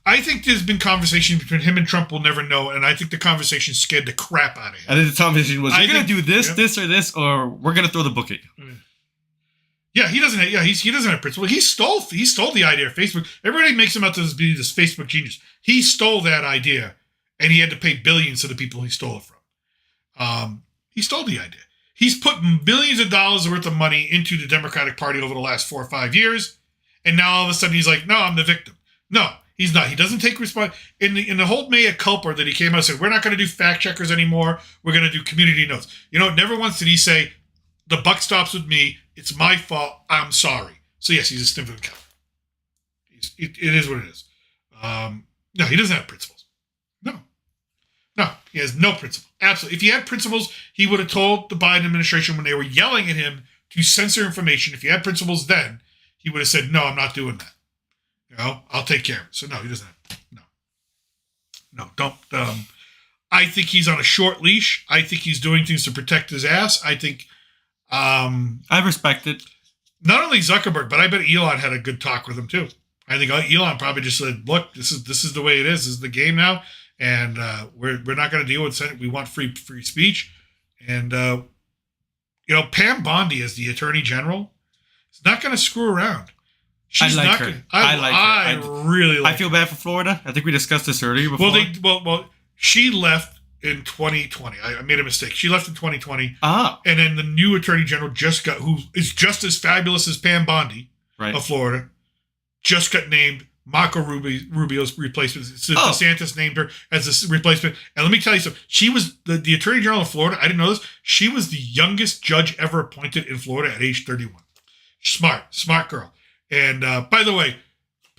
I think there's been conversation between him and Trump. We'll never know. And I think the conversation scared the crap out of him. I think the conversation was, you're going to do this, this, or this, or we're going to throw the book at you. Yeah, he doesn't have principle. He stole the idea of Facebook. Everybody makes him out to be this Facebook genius. He stole that idea, and he had to pay billions to the people he stole it from. He stole the idea. He's put billions of dollars worth of money into the Democratic Party over the last 4 or 5 years, and now all of a sudden he's like, no, I'm the victim. No, he's not. He doesn't take responsibility. In the whole mea culpa that he came out and said, we're not going to do fact checkers anymore. We're going to do community notes. Never once did he say, the buck stops with me. It's my fault. I'm sorry. So yes, he's a stiff-witted coward. It is what it is. No, he doesn't have principles. No, he has no principle. Absolutely. If he had principles, he would have told the Biden administration when they were yelling at him to censor information. If he had principles then, he would have said, no, I'm not doing that. I'll take care of it. So no, he doesn't have. No, don't. I think he's on a short leash. I think he's doing things to protect his ass. I think. I respect it. Not only Zuckerberg, but I bet Elon had a good talk with him too. I think Elon probably just said, "Look, this is the way it is. This is the game now, and we're not going to deal with Senate. We want free speech." And Pam Bondi as the Attorney General is not going to screw around. She's I like not her. gonna, I like her. I really like I feel bad for Florida. I think we discussed this earlier before. Well, she left in 2020. I made a mistake. She left in 2020. Ah. And then the new attorney general who is just as fabulous as Pam Bondi of Florida, just got named Marco Rubio's replacement. DeSantis named her as the replacement. And let me tell you something. She was the attorney general of Florida. I didn't know this. She was the youngest judge ever appointed in Florida at age 31. Smart girl. And by the way,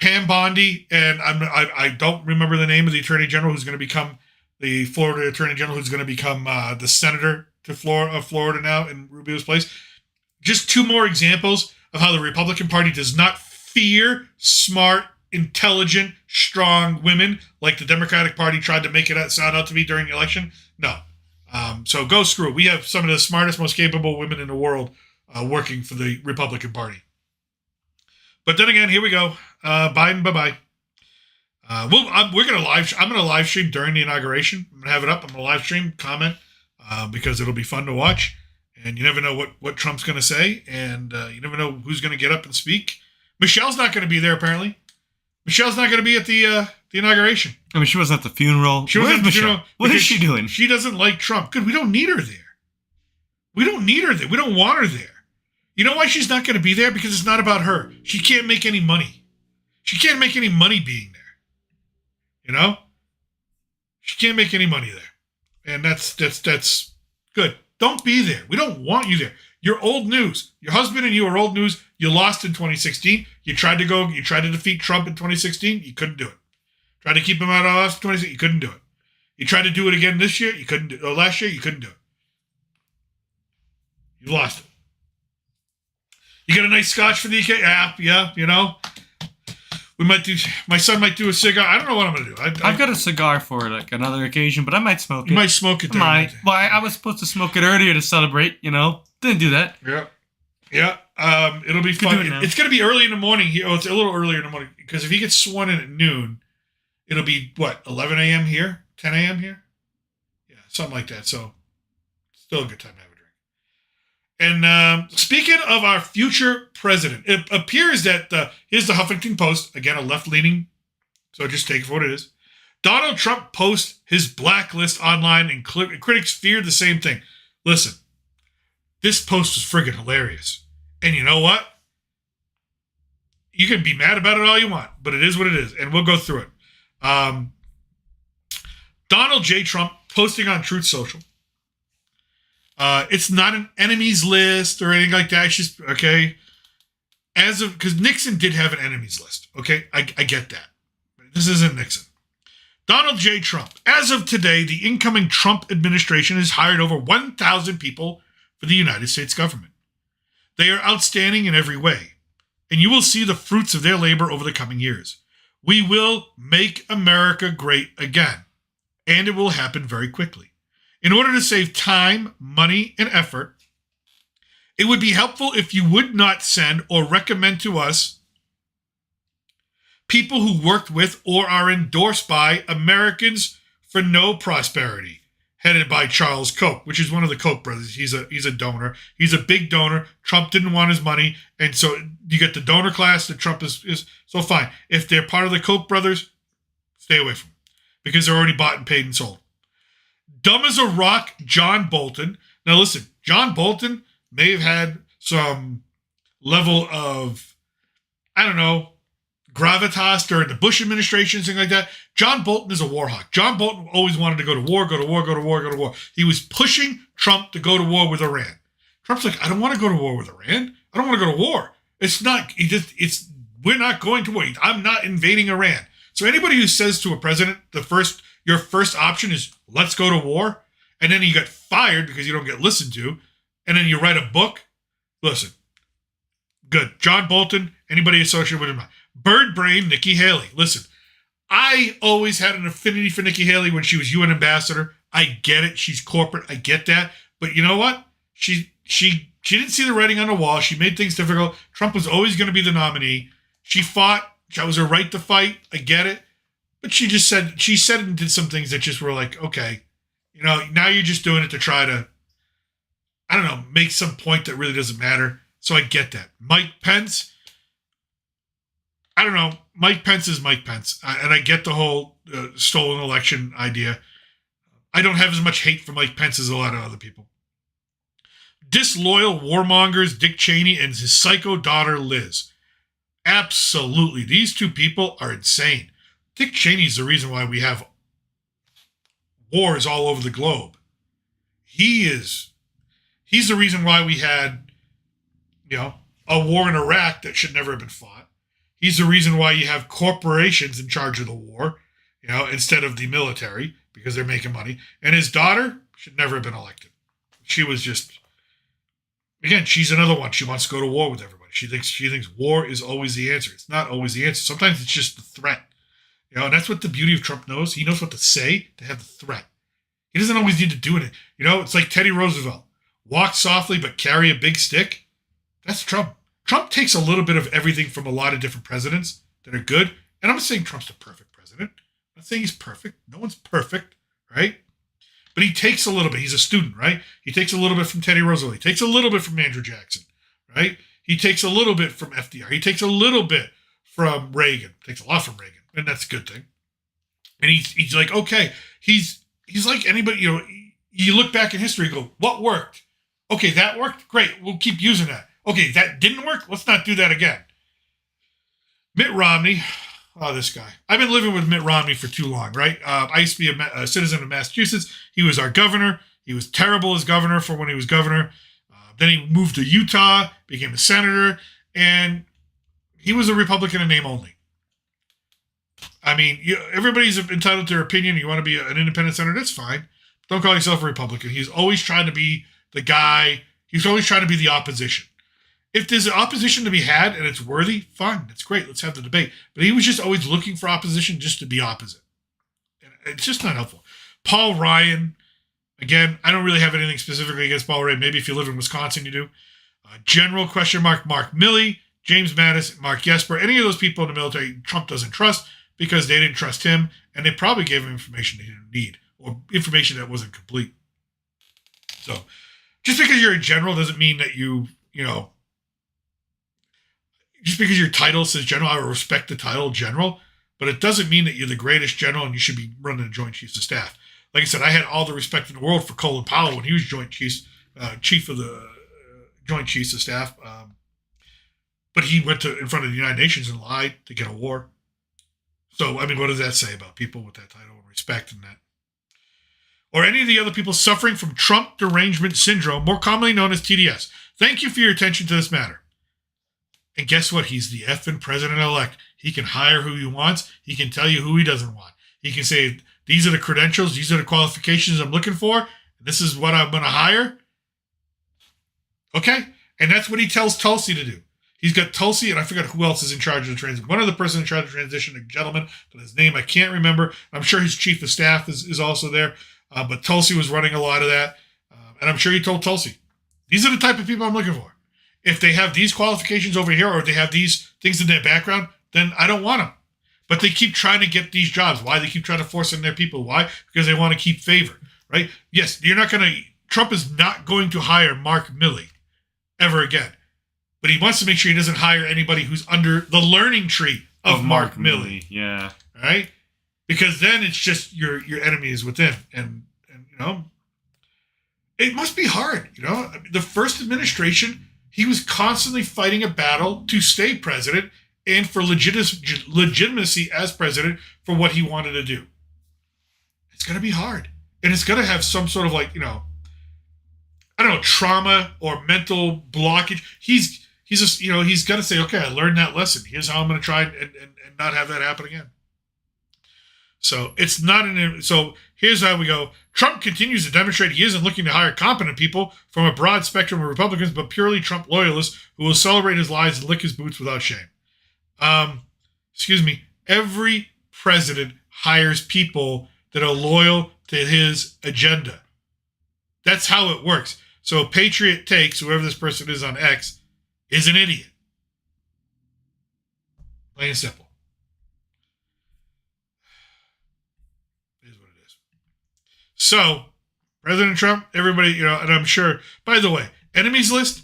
Pam Bondi, and I don't remember the name of the attorney general who's going to become the Florida attorney general, who's going to become the senator of Florida now in Rubio's place. Just two more examples of how the Republican Party does not fear smart, intelligent, strong women like the Democratic Party tried to make it sound out to be during the election. No. So go screw it. We have some of the smartest, most capable women in the world working for the Republican Party. But then again, here we go. Biden, bye-bye. I'm going to live stream during the inauguration. I'm going to have it up. I'm going to live stream, comment, because it'll be fun to watch. And you never know what Trump's going to say. And you never know who's going to get up and speak. Michelle's not going to be there, apparently. Michelle's not going to be at the inauguration. I mean, she wasn't at the funeral. Where's Michelle? What is she doing? She doesn't like Trump. Good. We don't need her there. We don't need her there. We don't want her there. You know why she's not going to be there? Because it's not about her. She can't make any money. She can't make any money being there. You know? She can't make any money there. And that's good. Don't be there. We don't want you there. You're old news. Your husband and you are old news. You lost in 2016. You tried to defeat Trump in 2016. You couldn't do it. Tried to keep him out of office in 2016. You couldn't do it. You tried to do it again this year. You couldn't do it. Or last year. You couldn't do it. You lost it. You got a nice scotch for the app, yeah, you know. My son might do a cigar. I don't know what I'm going to do. I've got a cigar for like another occasion, but I might smoke it. You might smoke it. Well, I was supposed to smoke it earlier to celebrate, you know. Didn't do that. Yeah. It'll be fun. It's going to be early in the morning here. Oh, it's a little earlier in the morning because if he gets sworn in at noon, it'll be, 11 a.m. here? 10 a.m. here? Yeah, something like that. So, still a good time to have a drink. And speaking of our future president, it appears that, here's the Huffington Post, again, a left-leaning, so just take it for what it is. Donald Trump posts his blacklist online, and critics fear the same thing. Listen, this post is friggin' hilarious. And you know what? You can be mad about it all you want, but it is what it is, and we'll go through it. Donald J. Trump posting on Truth Social. It's not an enemies list or anything like that. It's just, okay, because Nixon did have an enemies list. Okay, I get that. This isn't Nixon. Donald J. Trump. As of today, the incoming Trump administration has hired over 1,000 people for the United States government. They are outstanding in every way, and you will see the fruits of their labor over the coming years. We will make America great again, and it will happen very quickly. In order to save time, money, and effort, it would be helpful if you would not send or recommend to us people who worked with or are endorsed by Americans for No Prosperity, headed by Charles Koch, which is one of the Koch brothers. He's a donor. He's a big donor. Trump didn't want his money, and so you get the donor class that Trump is so fine. If they're part of the Koch brothers, stay away from them because they're already bought and paid and sold. Dumb as a rock, John Bolton. Now listen, John Bolton may have had some level of, I don't know, gravitas during the Bush administration, things like that. John Bolton is a war hawk. John Bolton always wanted to go to war, go to war, go to war, go to war. He was pushing Trump to go to war with Iran. Trump's like, I don't want to go to war with Iran. I don't want to go to war. We're not going to war. I'm not invading Iran. So anybody who says to a president, your first option is let's go to war, and then you get fired because you don't get listened to, and then you write a book. Listen, good. John Bolton, anybody associated with him. Bird brain, Nikki Haley. Listen, I always had an affinity for Nikki Haley when she was UN ambassador. I get it. She's corporate. I get that. But you know what? She didn't see the writing on the wall. She made things difficult. Trump was always going to be the nominee. She fought. That was her right to fight. I get it. But she said and did some things that just were like, okay, now you're just doing it to try to, I don't know, make some point that really doesn't matter. So I get that. Mike Pence, I don't know. Mike Pence is Mike Pence, and I get the whole stolen election idea. I don't have as much hate for Mike Pence as a lot of other people. Disloyal warmongers Dick Cheney and his psycho daughter Liz. Absolutely. These two people are insane. Dick Cheney's the reason why we have wars all over the globe. He's the reason why we had, a war in Iraq that should never have been fought. He's the reason why you have corporations in charge of the war, instead of the military, because they're making money. And his daughter should never have been elected. She was just, again, she's another one. She wants to go to war with everybody. She thinks war is always the answer. It's not always the answer. Sometimes it's just the threat. And that's what the beauty of Trump knows. He knows what to say to have the threat. He doesn't always need to do it. It's like Teddy Roosevelt. Walk softly but carry a big stick. That's Trump. Trump takes a little bit of everything from a lot of different presidents that are good. And I'm not saying Trump's the perfect president. I'm not saying he's perfect. No one's perfect, right? But he takes a little bit. He's a student, right? He takes a little bit from Teddy Roosevelt. He takes a little bit from Andrew Jackson, right? He takes a little bit from FDR. He takes a little bit from Reagan. Takes a lot from Reagan, and that's a good thing. And he's like, okay, he's like anybody, you look back in history and go, what worked? Okay, that worked? Great, we'll keep using that. Okay, that didn't work? Let's not do that again. Mitt Romney, this guy. I've been living with Mitt Romney for too long, right? I used to be a citizen of Massachusetts. He was our governor. He was terrible as governor for when he was governor. Then he moved to Utah, became a senator, and he was a Republican in name only. I mean, everybody's entitled to their opinion. You want to be an independent senator, that's fine. Don't call yourself a Republican. He's always trying to be the guy. He's always trying to be the opposition. If there's an opposition to be had and it's worthy, fine. It's great. Let's have the debate. But he was just always looking for opposition just to be opposite. And it's just not helpful. Paul Ryan, again, I don't really have anything specifically against Paul Ryan. Maybe if you live in Wisconsin, you do. General ? Mark Milley, James Mattis, Mark Esper, any of those people in the military Trump doesn't trust because they didn't trust him and they probably gave him information he didn't need or information that wasn't complete. So just because you're a general doesn't mean that just because your title says general, I respect the title general, but it doesn't mean that you're the greatest general and you should be running the Joint Chiefs of Staff. Like I said, I had all the respect in the world for Colin Powell when he was chief of the Joint Chiefs of Staff. But he went in front of the United Nations and lied to get a war. So, I mean, what does that say about people with that title and respect and that? Or any of the other people suffering from Trump derangement syndrome, more commonly known as TDS. Thank you for your attention to this matter. And guess what? He's the effing president-elect. He can hire who he wants. He can tell you who he doesn't want. He can say, these are the credentials, these are the qualifications I'm looking for, this is what I'm going to hire. Okay? And that's what he tells Tulsi to do. He's got Tulsi, and I forgot who else is in charge of the transition. One of the person in charge of transition, a gentleman, but his name I can't remember. I'm sure his chief of staff is also there. But Tulsi was running a lot of that. And I'm sure he told Tulsi, these are the type of people I'm looking for. If they have these qualifications over here or if they have these things in their background, then I don't want them. But they keep trying to get these jobs. Why? They keep trying to force in their people. Why? Because they want to keep favor, right? Yes, Trump is not going to hire Mark Milley ever again. But he wants to make sure he doesn't hire anybody who's under the learning tree of Mark Milley. Yeah. Right? Because then it's just your enemy is within. And it must be hard. The first administration, he was constantly fighting a battle to stay president and for legitimacy as president for what he wanted to do. It's going to be hard. And it's going to have some sort of trauma or mental blockage. He's got to say, okay, I learned that lesson. Here's how I'm going to try and not have that happen again. So it's not so here's how we go. Trump continues to demonstrate he isn't looking to hire competent people from a broad spectrum of Republicans, but purely Trump loyalists who will celebrate his lies and lick his boots without shame. Every president hires people that are loyal to his agenda. That's how it works. So Patriot Takes, whoever this person is on X, is an idiot. Plain and simple. It is what it is. So, President Trump, everybody, and I'm sure, by the way, enemies list,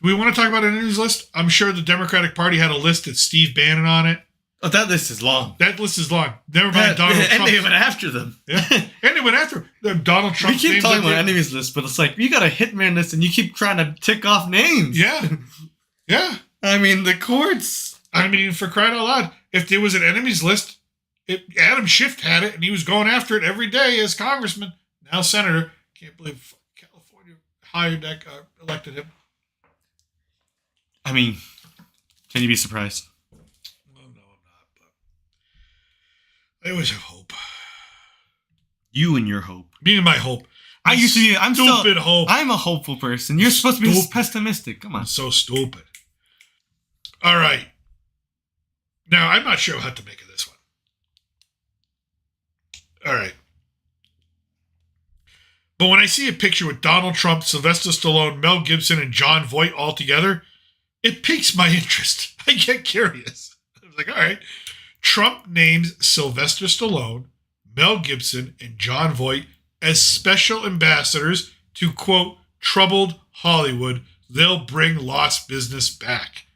Do we want to talk about an enemies list? I'm sure the Democratic Party had a list that Steve Bannon on it. Oh, that list is long. That list is long. Never mind Donald Trump. And they went after them. Yeah. And they went after them. Donald Trump. We keep talking about enemies list, but it's like, you got a hitman list and you keep trying to tick off names. Yeah. Yeah. I mean, the courts. I mean, for crying out loud, if there was an enemies list, Adam Schiff had it and he was going after it every day as congressman, now senator. Can't believe California hired that guy, elected him. I mean, can you be surprised? I always have hope. You and your hope. Me and my hope. I'm stupid hope. I'm a hopeful person. You're supposed to be pessimistic. Come on. I'm so stupid. All right. Now, I'm not sure what to make of this one. All right. But when I see a picture with Donald Trump, Sylvester Stallone, Mel Gibson, and Jon Voight all together, it piques my interest. I get curious. I was like, all right. Trump names Sylvester Stallone, Mel Gibson, and Jon Voight as special ambassadors to, quote, troubled Hollywood. They'll bring lost business back.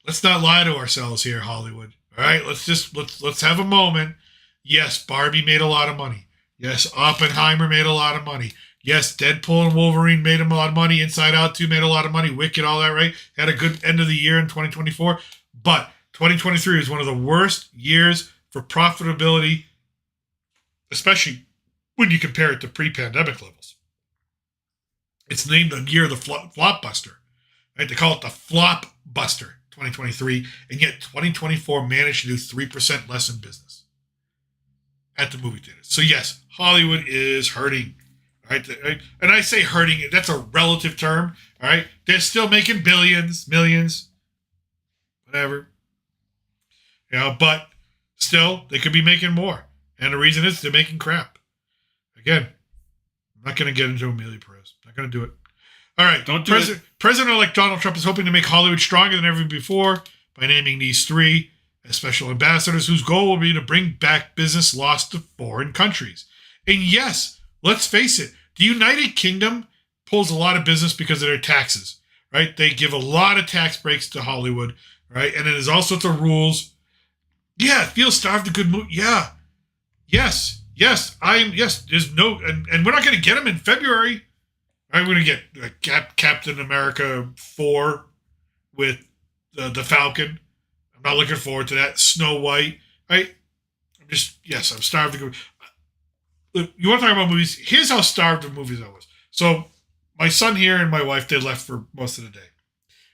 Let's not lie to ourselves here, Hollywood. All right, let's have a moment. Yes, Barbie made a lot of money. Yes, Oppenheimer made a lot of money. Yes, Deadpool and Wolverine made a lot of money. Inside Out 2 made a lot of money. Wicked, all that, right? Had a good end of the year in 2024. But 2023 is one of the worst years for profitability, especially when you compare it to pre-pandemic levels. It's named the year of the flopbuster. Right? They call it the flopbuster 2023, and yet 2024 managed to do 3% less in business at the movie theaters. So yes, Hollywood is hurting. Right? And I say hurting, that's a relative term. All right, they're still making billions, millions, whatever. You know, but still, they could be making more. And the reason is they're making crap. Again, I'm not going to get into Amelia Perez. Not going to do it. All right. Don't do it. President-elect Donald Trump is hoping to make Hollywood stronger than ever before by naming these three as special ambassadors whose goal will be to bring back business lost to foreign countries. And yes, let's face it, the United Kingdom pulls a lot of business because of their taxes, right? They give a lot of tax breaks to Hollywood, right? And then there's all sorts of rules. Yeah, feel starved a good movie. Yeah. Yes. There's no, and we're not going to get them in February. Right, we're going to get Captain America 4 with the Falcon. I'm not looking forward to that. Snow White. Right? I'm starved to go. Look, you want to talk about movies? Here's how starved of movies I was. So my son here and my wife, they left for most of the day.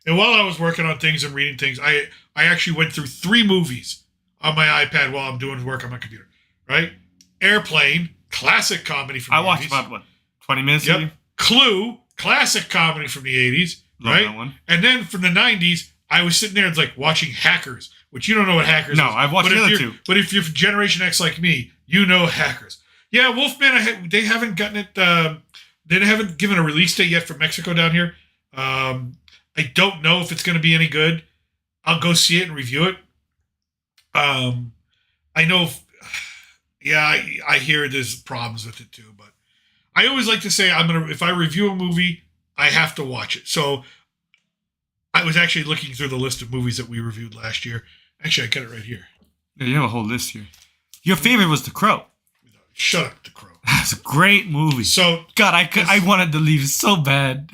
And while I was working on things and reading things, I actually went through 3 movies on my iPad while I'm doing work on my computer, right? Airplane, classic comedy from the 80s. I watched about, 20 minutes? Yep. Maybe? Clue, classic comedy from the 80s, Love right? that one. And then from the 90s, I was sitting there like watching Hackers, which you don't know what Hackers is. No, I've watched the other two. But if you're Generation X like me, you know Hackers. Yeah, Wolfman, they haven't gotten it, they haven't given a release date yet for Mexico down here. I don't know if it's going to be any good. I'll go see it and review it. I know, I hear there's problems with it too, but I always like to say if I review a movie, I have to watch it. So I was actually looking through the list of movies that we reviewed last year. Actually, I got it right here. Yeah, you have a whole list here. Your favorite was The Crow. Shut up, The Crow. That's a great movie. So God, I wanted to leave so bad.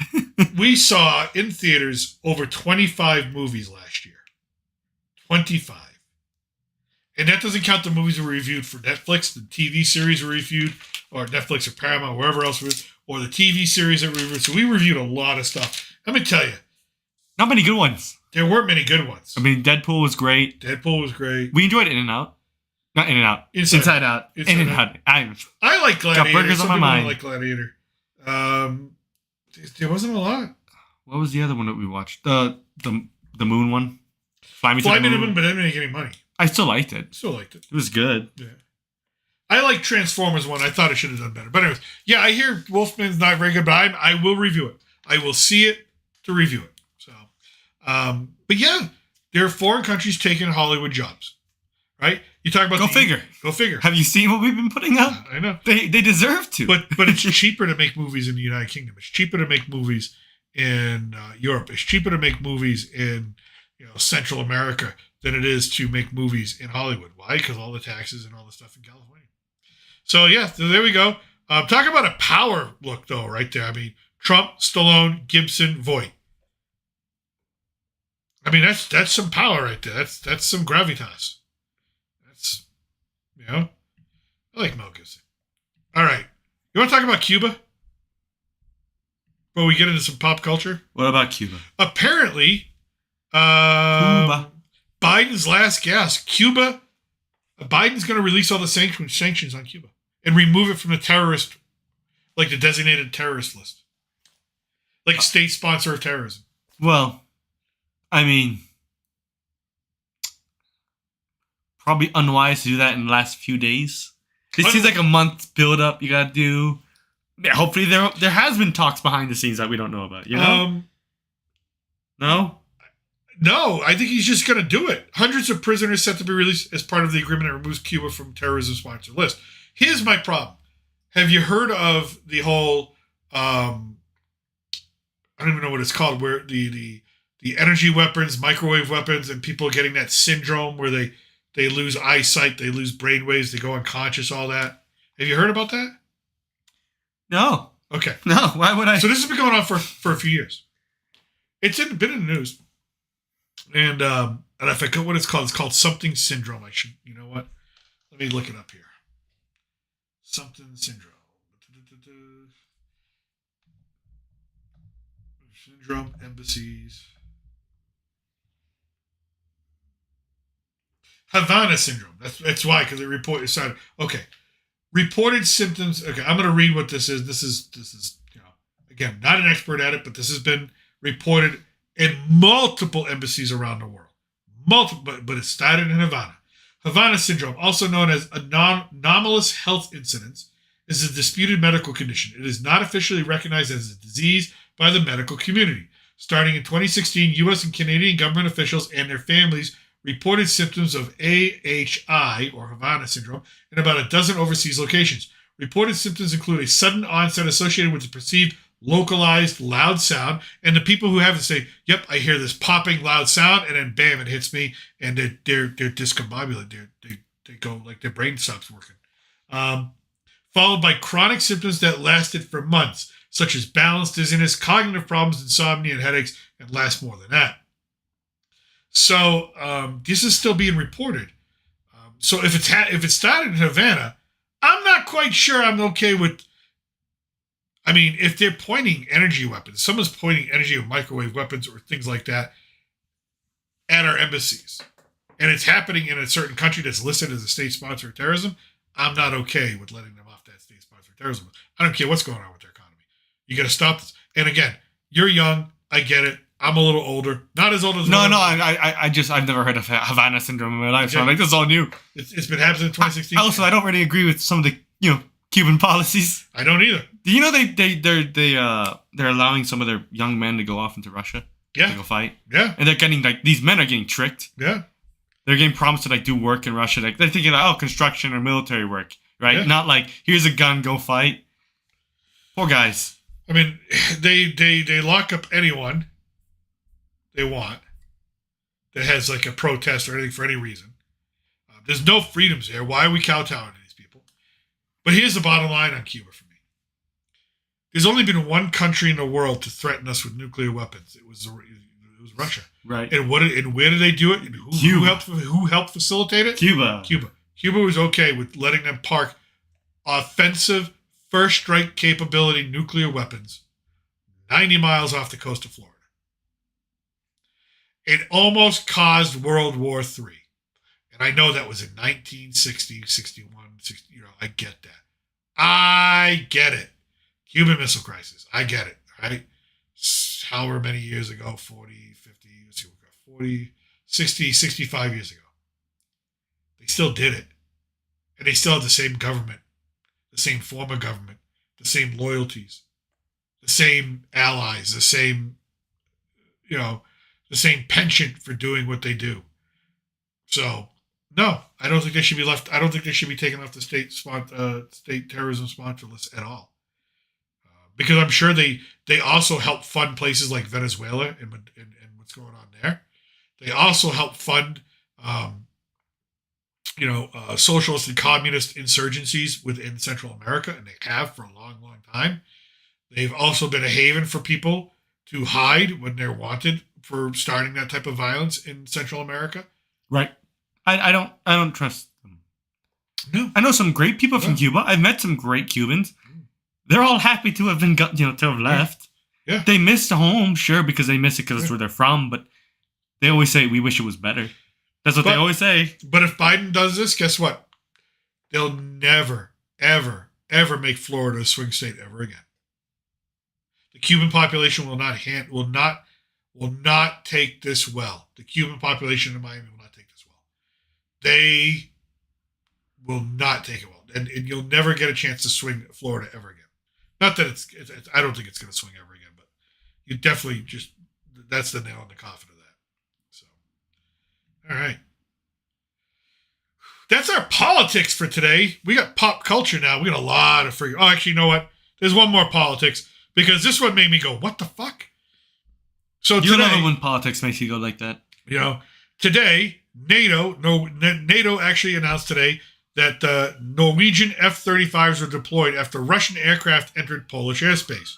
We saw in theaters over 25 movies last year. 25. And that doesn't count the movies we reviewed for Netflix, the TV series we reviewed, or Netflix or Paramount, wherever else we or the TV series that we reviewed. So we reviewed a lot of stuff. Let me tell you. Not many good ones. There weren't many good ones. I mean, Deadpool was great. Deadpool was great. We enjoyed In-N-Out. Not In-N-Out. Inside Out. In-N-Out. I like Gladiator. Got burgers on my mind. I like Gladiator. There wasn't a lot. What was the other one that we watched? The moon one? Fly Me to the the Moon, but didn't make any money. I still liked it. Still liked it. It was good. Yeah. I like Transformers 1. I thought it should have done better. But anyways, yeah, I hear Wolfman's not very good, but I will review it. I will see it to review it. So, but yeah, there are foreign countries taking Hollywood jobs, right? You talk about Go figure. Go figure. Have you seen what we've been putting out? I know. They deserve to. But it's cheaper to make movies in the United Kingdom. It's cheaper to make movies in Europe. It's cheaper to make movies in Central America than it is to make movies in Hollywood. Why? Because all the taxes and all the stuff in California. So yeah, so there we go. Talk about a power look though, right there. I mean, Trump, Stallone, Gibson, Voight. I mean, that's some power right there. That's some gravitas. That's I like Mel Gibson. All right, you want to talk about Cuba? Before we get into some pop culture. What about Cuba? Apparently, Cuba. Biden's last gasp. Cuba. Biden's going to release all the sanctions on Cuba and remove it from the terrorist, like the designated terrorist list, like state sponsor of terrorism. Well, I mean, probably unwise to do that in the last few days. This seems like a month build up you got to do. Yeah, hopefully there has been talks behind the scenes that we don't know about. No. No, I think he's just going to do it. Hundreds of prisoners set to be released as part of the agreement that removes Cuba from terrorism sponsor list. Here's my problem. Have you heard of the whole, I don't even know what it's called, where the energy weapons, microwave weapons, and people getting that syndrome where they lose eyesight, they lose brainwaves, they go unconscious, all that. Have you heard about that? No. Okay. No, why would I? So this has been going on for a few years. It's been in the news. And I forget what it's called something syndrome. You know what? Let me look it up here. Something syndrome. Syndrome, embassies. Havana syndrome. That's why, because it started. Okay. Reported symptoms. Okay, I'm going to read what this is. This is again, not an expert at it, but this has been reported in multiple embassies around the world. But it started in Havana. Havana syndrome, also known as anomalous health incidence, is a disputed medical condition. It is not officially recognized as a disease by the medical community. Starting in 2016, U.S. and Canadian government officials and their families reported symptoms of AHI, or Havana syndrome, in about a dozen overseas locations. Reported symptoms include a sudden onset associated with the perceived localized loud sound, and the people who have it say, "Yep, I hear this popping loud sound," and then bam, it hits me, and they're discombobulated. They go like their brain stops working. Followed by chronic symptoms that lasted for months, such as balance, dizziness, cognitive problems, insomnia, and headaches, and last more than that. So this is still being reported. So if it started in Havana, I'm not quite sure I'm okay with. I mean, if they're pointing energy weapons, someone's pointing energy or microwave weapons or things like that at our embassies, and it's happening in a certain country that's listed as a state sponsor of terrorism, I'm not okay with letting them off that state sponsor of terrorism. I don't care what's going on with their economy. You got to stop this. And again, you're young. I get it. I'm a little older. Not as old as I've never heard of Havana syndrome in my life, so I'm like, this is all new. It's been happening in 2016. I don't really agree with some of the Cuban policies. I don't either. Do you know they're allowing some of their young men to go off into Russia? Yeah. To go fight? Yeah. And they're getting these men are getting tricked. Yeah. They're getting promised to do work in Russia. They're thinking construction or military work, right? Yeah. Not here's a gun, go fight. Poor guys. I mean, they lock up anyone they want that has a protest or anything for any reason. There's no freedoms there. Why are we kowtowing to these people? But here's the bottom line on Cuba for me. There's only been one country in the world to threaten us with nuclear weapons. It was Russia. Right. And where did they do it? And who helped facilitate it? Cuba. Cuba was okay with letting them park offensive first strike capability nuclear weapons 90 miles off the coast of Florida. It almost caused World War III. And I know that was in 1960, 61, 60, I get that. I get it. Cuban Missile Crisis. I get it, right? However many years ago, 40, 50, 40, 60, 65 years ago. They still did it. And they still had the same government, the same form of government, the same loyalties, the same allies, the same, the same penchant for doing what they do. So, no, I don't think they should be left. I don't think they should be taken off the state terrorism sponsor list at all. because I'm sure they also help fund places like Venezuela and what's going on there. They also help fund, socialist and communist insurgencies within Central America, and they have for a long, long time. They've also been a haven for people to hide when they're wanted for starting that type of violence in Central America. Right. I don't trust them. No. I know some great people from Cuba. I've met some great Cubans. They're all happy to have been, to have left. Yeah. They miss home, sure, because they miss it because it's where they're from. But they always say, we wish it was better. That's what they always say. But if Biden does this, guess what? They'll never, ever, ever make Florida a swing state ever again. The Cuban population will not take this well. The Cuban population in Miami will not take this well. They will not take it well, and you'll never get a chance to swing Florida ever again. Not that it's I don't think it's going to swing ever again, but you definitely that's the nail in the coffin of that. So, all right. That's our politics for today. We got pop culture now. We got a lot of freaking. Oh, actually, you know what? There's one more politics because this one made me go, "What the fuck?" So you love it when politics makes you go like that. Today NATO actually announced today that the Norwegian F-35s were deployed after Russian aircraft entered Polish airspace.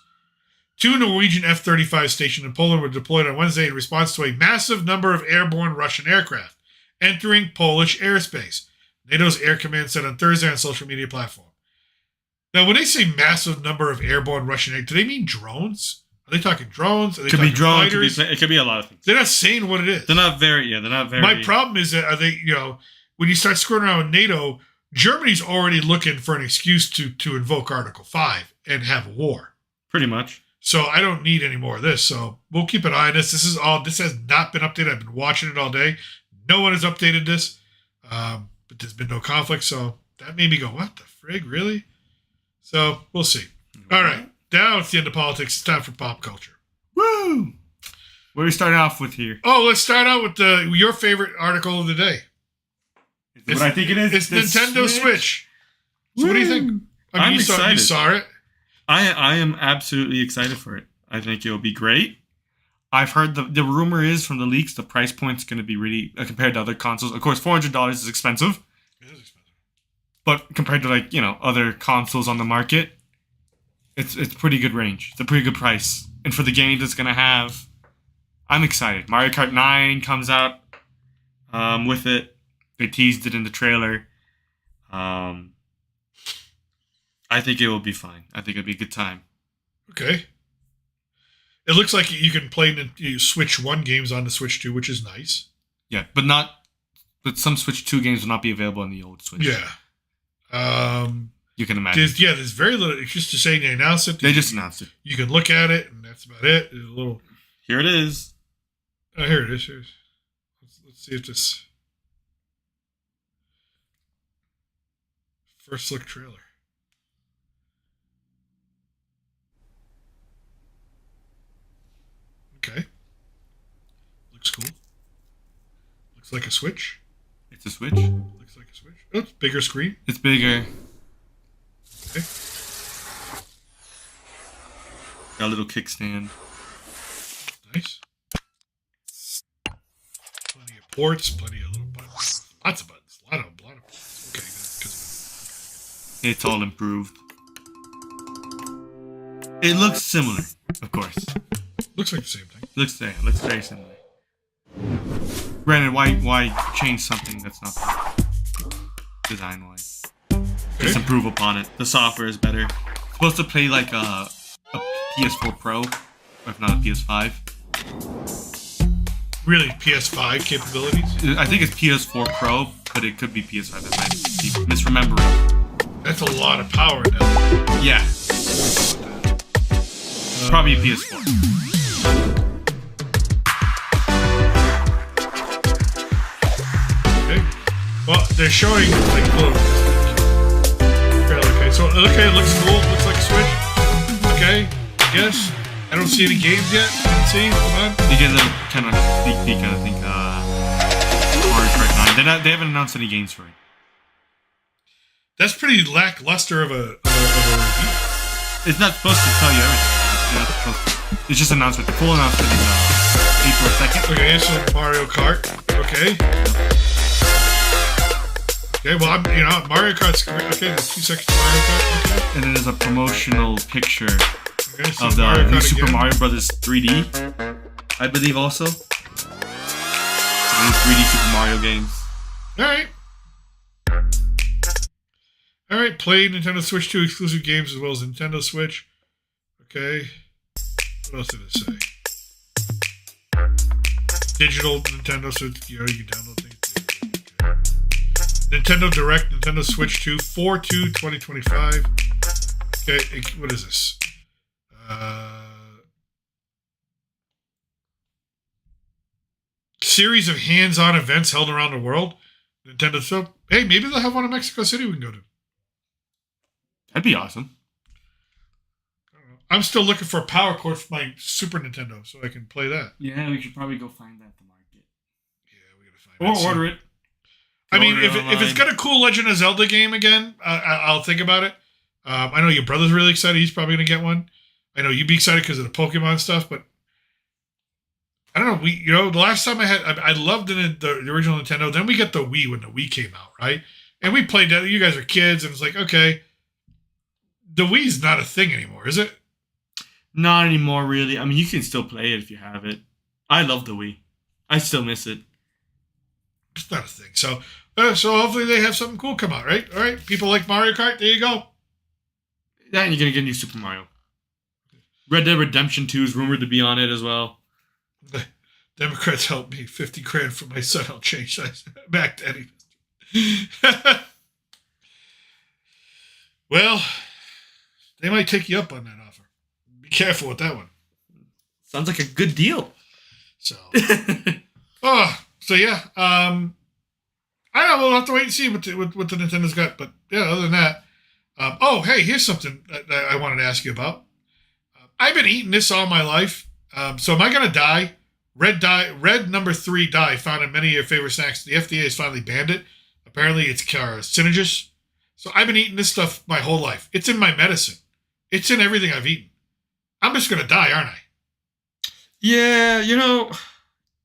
2 Norwegian F-35s stationed in Poland were deployed on Wednesday in response to a massive number of airborne Russian aircraft entering Polish airspace, NATO's Air Command said on Thursday on social media platform. Now, when they say massive number of airborne Russian aircraft, do they mean drones? Are they talking drones? Are they could be drones. It could be a lot of things. They're not saying what it is. They're not very. My problem is that when you start screwing around with NATO, Germany's already looking for an excuse to invoke Article 5 and have a war. Pretty much. So I don't need any more of this. So we'll keep an eye on this. This has not been updated. I've been watching it all day. No one has updated this. But there's been no conflict. So that made me go, what the frig? Really? So we'll see. All right. Now it's the end of politics. It's time for pop culture. Woo! What are we starting off with here? Oh, let's start out with your favorite article of the day. What I think it is. It's Nintendo Switch. So what do you think? I'm excited. You saw it? I am absolutely excited for it. I think it'll be great. I've heard the rumor is from the leaks the price point's going to be really compared to other consoles. Of course, $400 is expensive. It is expensive. But compared to other consoles on the market, it's pretty good range. It's a pretty good price. And for the game that's going to have, I'm excited. Mario Kart 9 comes out with it. They teased it in the trailer. I think it will be fine. I think it'll be a good time. Okay. It looks like you can play Switch 1 games on the Switch 2, which is nice. Yeah, but some Switch 2 games will not be available on the old Switch. Yeah. You can imagine. There's very little. It's just to say they announced it. They just announced it. You can look at it, and that's about it. There's a little. Here it is. Oh, here it is. Let's see if this. First look trailer. Okay. Looks cool. Looks like a Switch. It's a Switch. Looks like a Switch. Oh, it's bigger screen. It's bigger. Okay. Got a little kickstand. Nice. Plenty of ports, plenty of little buttons. Lots of buttons. A lot of buttons. Okay, good. It's all improved. It looks similar, of course. Looks like the same thing. Looks very similar. Granted, why change something that's not design-wise? Just improve upon it. The software is better. It's supposed to play like a PS4 Pro, or if not a PS5. Really, PS5 capabilities? I think it's PS4 Pro, but it could be PS5. I might be misremembering. That's a lot of power now. Yeah. Probably a PS4. Okay. Well, they're showing like little. Okay, so it looks cool. It looks like a Switch. Okay, I guess. I don't see any games yet. Let's see. Hold on. You get a kind of sneak peek, I think. Mario Kart 9. They haven't announced any games for it. That's pretty lackluster of a review. It's not supposed to tell you everything. It's just announcement. The full announcement is April 2nd. Okay, so Mario Kart. Okay. Okay, well, Mario Kart's great. Okay, there's 2 seconds of Mario Kart. Okay. And then there's a promotional picture Okay, so of the Mario new Kart Super again. Mario Brothers 3D, I believe also. New 3D Super Mario games. All right, play Nintendo Switch 2 exclusive games as well as Nintendo Switch. Okay. What else did it say? Digital Nintendo Switch. You can download things. Okay. Nintendo Direct, Nintendo Switch 2, 4/2/2025. Okay, what is this? Series of hands-on events held around the world. Nintendo. So, hey, maybe they'll have one in Mexico City we can go to. That'd be awesome. I'm still looking for a power cord for my Super Nintendo so I can play that. Yeah, we should probably go find that at the market. Yeah, we gotta find that. Or order it. I mean, if it's got a cool Legend of Zelda game again, I'll think about it. I know your brother's really excited. He's probably gonna get one. I know you'd be excited because of the Pokemon stuff, but I don't know. The last time I loved the original Nintendo. Then we got the Wii when the Wii came out, right? And we played that. You guys were kids, and it's like, okay, the Wii's not a thing anymore, is it? Not anymore, really. I mean, you can still play it if you have it. I love the Wii. I still miss it. It's not a thing. So hopefully they have something cool come out, right? All right, people like Mario Kart. There you go. Yeah, and you're gonna get new Super Mario. Red Dead Redemption 2 is rumored to be on it as well. The Democrats helped me $50,000 for my son. I'll change that back, Daddy. Well, they might take you up on that offer. Be careful with that one. Sounds like a good deal. So, so yeah. I don't know. We'll have to wait and see what the Nintendo's got. But yeah, other than that, hey, here's something that I wanted to ask you about. I've been eating this all my life. So am I gonna die? Red number 3 dye found in many of your favorite snacks. The FDA has finally banned it. Apparently, it's carcinogenous. So I've been eating this stuff my whole life. It's in my medicine. It's in everything I've eaten. I'm just gonna die, aren't I? Yeah,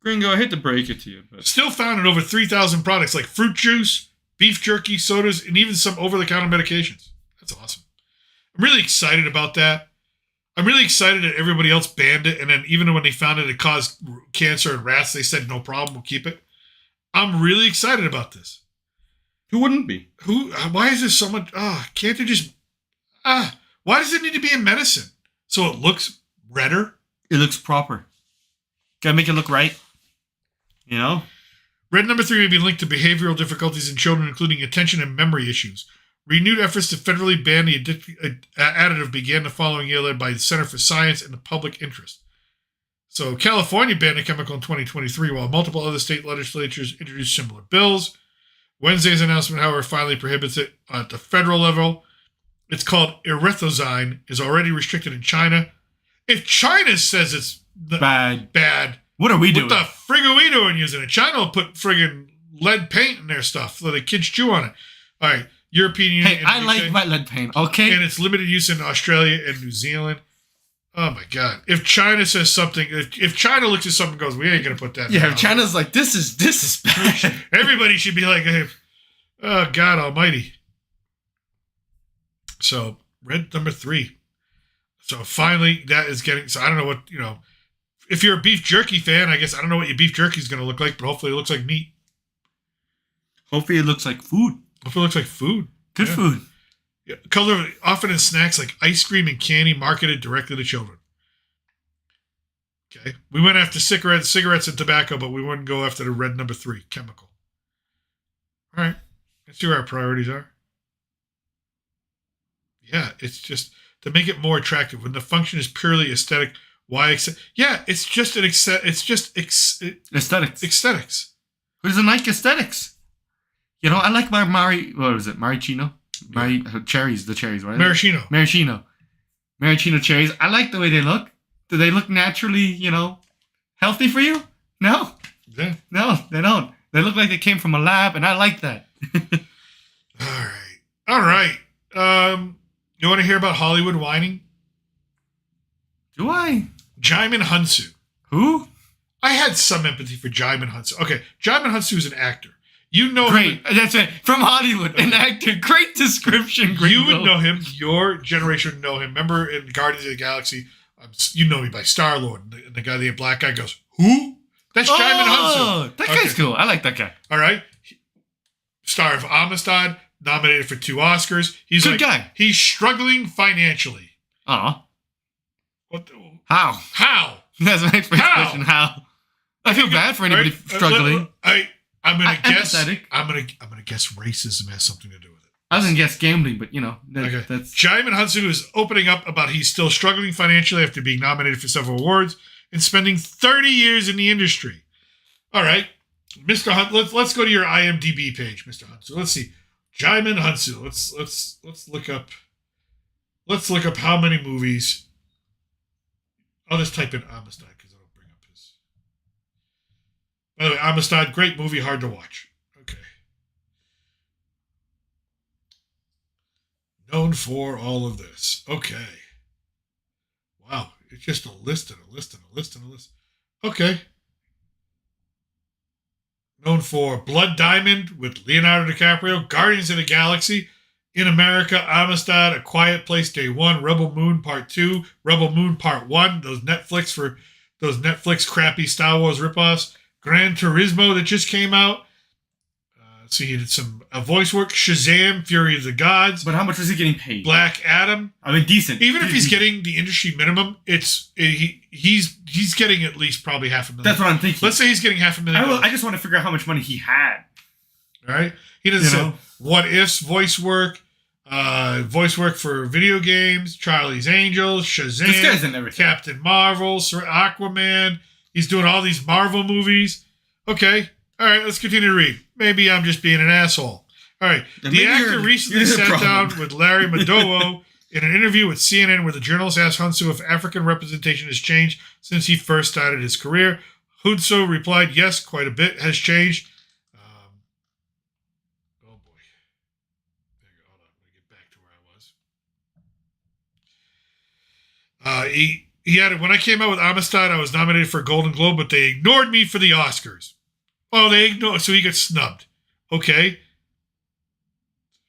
Gringo, I hate to break it to you, but Still found in over 3,000 products like fruit juice, beef jerky, sodas, and even some over-the-counter medications. That's awesome. I'm really excited about that. I'm really excited that everybody else banned it, and then even when they found it caused cancer in rats, they said, no problem, we'll keep it. I'm really excited about this. who wouldn't be? Why is there so much, can't they just, why does it need to be in medicine? So it looks redder? It looks proper. Gotta make it look right. Red number 3 may be linked to behavioral difficulties in children, including attention and memory issues. Renewed efforts to federally ban the additive began the following year, led by the Center for Science and the Public Interest. So California banned the chemical in 2023, while multiple other state legislatures introduced similar bills. Wednesday's announcement, however, finally prohibits it at the federal level. It's called erythrosine, is already restricted in China. If China says it's bad, what are we doing? What the frig are we doing using it? China will put friggin' lead paint in their stuff so the kids chew on it. All right, European Union. Hey, I like my lead paint, okay? And it's limited use in Australia and New Zealand. Oh my God! If China says something, if China looks at something and goes, we ain't gonna put that. Yeah, if China's like, this is bad. Everybody should be like, hey, oh God Almighty. So red number 3. So finally, that is getting. So I don't know what If you're a beef jerky fan, I guess I don't know what your beef jerky is going to look like, but hopefully it looks like meat. Hopefully it looks like food. Hopefully it looks like food. Good food. Yeah. Color often in snacks like ice cream and candy marketed directly to children. Okay. We went after cigarettes and tobacco, but we wouldn't go after the red number 3, chemical. All right. Let's see where our priorities are. Yeah, it's just to make it more attractive. When the function is purely aesthetic, why it's just Aesthetics. Aesthetics. Who doesn't like aesthetics? I like my Maraschino? Cherries, the cherries, right? Maraschino cherries. I like the way they look. Do they look naturally, healthy for you? No. Yeah. No, they don't. They look like they came from a lab, and I like that. All right. You want to hear about Hollywood whining? Do I? Jaimin Hunsu. Who? I had some empathy for Jaimin Hunsu. Okay, Jaimin Hunsu is an actor. You know Great. him. That's it. From Hollywood, an actor. Great description. You would know him. Your generation would know him. Remember in Guardians of the Galaxy, you know me by Star-Lord. The guy, the black guy goes, who? That's Jaimin Hunsu. That guy's cool. I like that guy. All right. Star of Amistad, nominated for 2 Oscars. He's Good guy. He's struggling financially. Aw. What? How? How? That's my first question. How? I feel bad for anybody struggling. I'm gonna guess. Empathetic. I'm gonna guess racism has something to do with it. I was gonna guess gambling, but Okay. that's Jaimin Hunsu is opening up about he's still struggling financially after being nominated for several awards and spending 30 years in the industry. All right, Mr. Hunt. Let's go to your IMDb page, Mr. Hunsu. Let's see, Jaimin Hunsu. Let's look up. Let's look up how many movies. I'll just type in Amistad because it'll bring up his. By the way, Amistad, great movie, hard to watch. Okay. Known for all of this. Okay. Wow. It's just a list and a list and a list and a list. Okay. Known for Blood Diamond with Leonardo DiCaprio, Guardians of the Galaxy, In America, Amistad, A Quiet Place Day 1, Rebel Moon Part 2, Rebel Moon Part 1, those Netflix crappy Star Wars ripoffs, Gran Turismo that just came out. So he did some voice work. Shazam, Fury of the Gods. But how much was he getting paid? Black Adam. I mean, decent. Even if he's getting the industry minimum, he's getting at least probably $500,000. That's what I'm thinking. Let's say he's getting $500,000. I just want to figure out how much money he had. All right. He does some What Ifs voice work for video games, Charlie's Angels, Shazam, This guy's in everything. Captain Marvel, Aquaman. He's doing all these Marvel movies. Okay. All right, let's continue to read. Maybe I'm just being an asshole. All right. The actor recently sat down with Larry Madowo in an interview with CNN where the journalist asked Hunsu if African representation has changed since he first started his career. Hunsu replied, yes, quite a bit has changed. Oh, boy. There you go. Hold on. I'm going to get back to where I was. He added, when I came out with Amistad, I was nominated for a Golden Globe, but they ignored me for the Oscars. Oh, they ignored, so he gets snubbed. Okay.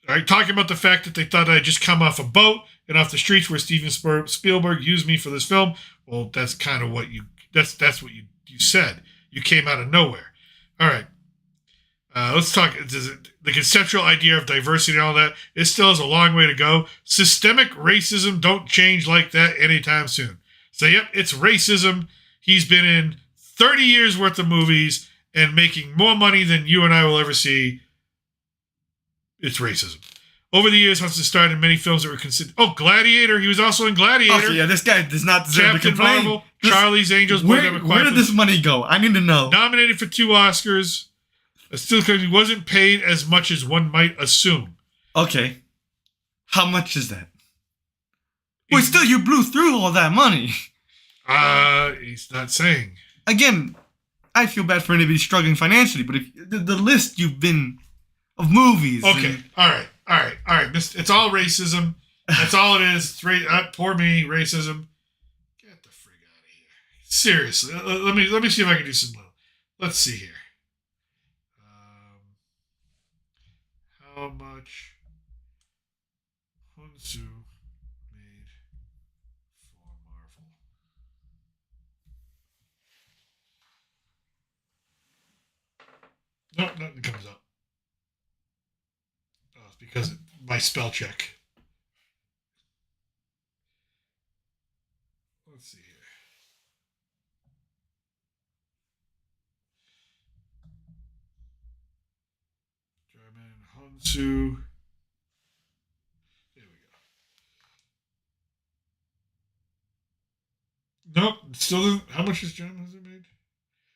All right, talking about the fact that they thought I'd just come off a boat and off the streets where Steven Spielberg used me for this film. Well, that's kind of what that's what you said. You came out of nowhere. All right. Let's talk. The conceptual idea of diversity and all that, it still has a long way to go. Systemic racism don't change like that anytime soon. So, yep, it's racism. He's been in 30 years worth of movies and making more money than you and I will ever see. It's racism. Over the years, Hudson starred in many films that were considered... Oh, Gladiator. He was also in Gladiator. Okay, yeah, this guy does not deserve Captain to complain. Marvel, Charlie's Angels. Where did this money go? I need to know. Nominated for 2 Oscars. Still, because he wasn't paid as much as one might assume. Okay. How much is that? Wait, still, you blew through all that money. He's not saying. Again, I feel bad for anybody struggling financially, but if the list you've been of movies. Okay, all right. It's all racism. That's all it is. It's poor me, racism. Get the frig out of here. Seriously, let me see if I can do some. Let's see here. How much Hunsu made for Marvel? Nope, nothing comes up. Oh, it's because of my spell check. Let's see here. German Hunsu. There we go. Nope, still doesn't. How much has John Hunsu made?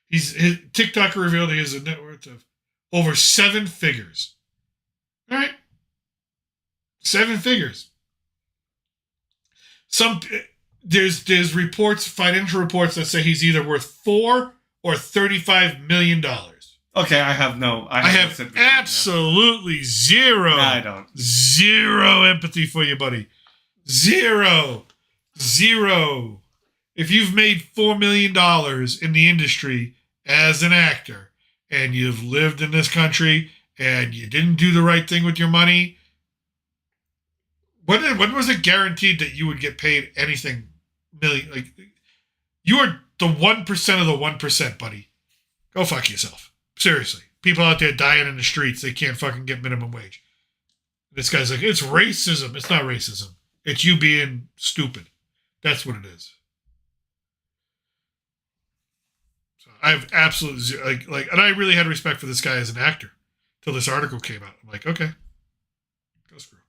His TikTok revealed he has a net worth of over 7 figures. All right. 7 figures. There's reports, financial reports that say he's either worth $4 or $35 million. Okay, I have absolutely zero. No, I don't. Zero empathy for you, buddy. Zero. if you've made $4 million in the industry as an actor and you've lived in this country and you didn't do the right thing with your money, when was it guaranteed that you would get paid anything million? Like, you are the 1% of the 1%, buddy. Go fuck yourself. Seriously. People out there dying in the streets, they can't fucking get minimum wage. This guy's like, it's racism. It's not racism. It's you being stupid. That's what it is. So I have absolute zero, and I really had respect for this guy as an actor till this article came out. I'm like, okay, go screw.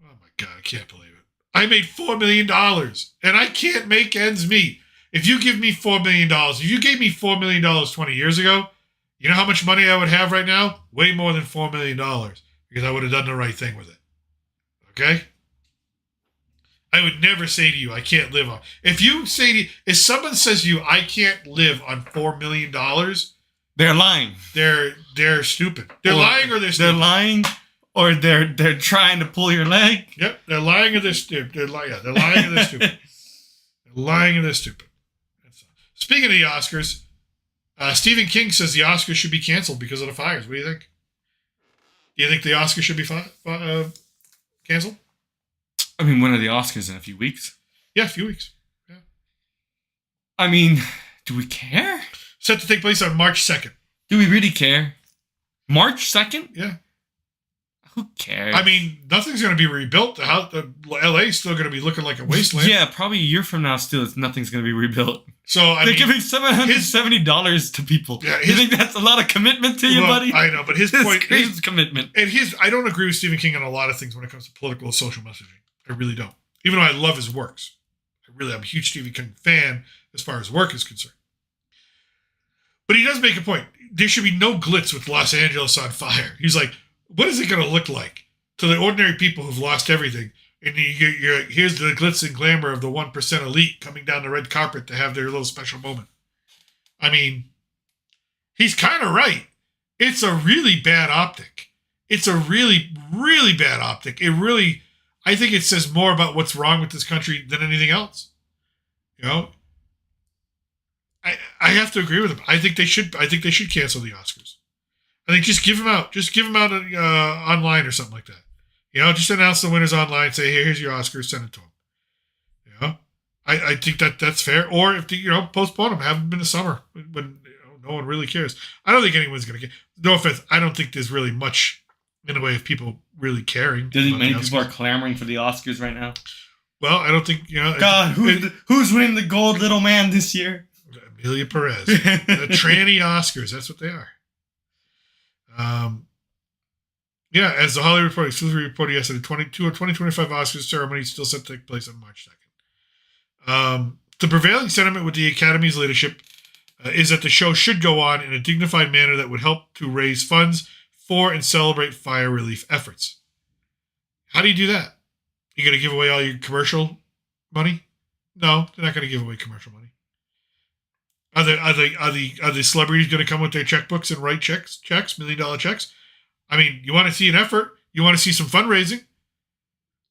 Oh my God, I can't believe it. I made $4 million and I can't make ends meet. If you give me $4 million, if you gave me $4 million 20 years ago, you know how much money I would have right now? Way more than $4 million because I would have done the right thing with it. Okay? I would never say to you, I can't live on. If someone says to you, I can't live on $4 million, they're lying. They're stupid. They're lying or they're stupid. They're lying or they're trying to pull your leg. Yep, they're lying or they're stupid. They're lying or they're stupid. They're lying or they're stupid. Speaking of the Oscars, Stephen King says the Oscars should be canceled because of the fires. What do you think? Do you think the Oscars should be canceled? I mean, when are the Oscars? In a few weeks? Yeah, a few weeks. Yeah. I mean, do we care? Set to take place on March 2nd. Do we really care? March 2nd? Yeah. Who cares? I mean, nothing's going to be rebuilt. The LA is still going to be looking like a wasteland. Yeah, probably a year from now, still, nothing's going to be rebuilt. So they're giving $770 to people. Yeah, you think that's a lot of commitment to you, buddy? I know, but his point is commitment. And I don't agree with Stephen King on a lot of things when it comes to political and social messaging. I really don't. Even though I love his works, I'm a huge Stephen King fan as far as work is concerned. But he does make a point. There should be no glitz with Los Angeles on fire. He's like, what is it going to look like to the ordinary people who've lost everything? And here's the glitz and glamour of the 1% elite coming down the red carpet to have their little special moment. I mean, he's kind of right. It's a really bad optic. It's a really, really bad optic. I think it says more about what's wrong with this country than anything else. You know? I have to agree with him. I think they should cancel the Oscars. I think just give them out. Just give them out online or something like that. You know, just announce the winners online. Say, hey, here's your Oscars. Send it to them. You know, I think that's fair. Or if postpone them, have them in the summer when no one really cares. I don't think anyone's going to care. No offense. I don't think there's really much in the way of people really caring. Do you think many people are clamoring for the Oscars right now? Well, I don't think God, who's winning the gold little man this year? Amelia Perez, the tranny Oscars. That's what they are. Yeah, as the Hollywood Reporter exclusively reported yesterday, 2025 Oscars ceremony is still set to take place on March 2nd. The prevailing sentiment with the Academy's leadership is that the show should go on in a dignified manner that would help to raise funds for and celebrate fire relief efforts. How do you do that? You going to give away all your commercial money? No, they're not going to give away commercial money. Are the celebrities going to come with their checkbooks and write checks, $1 million checks? I mean, you want to see an effort. You want to see some fundraising.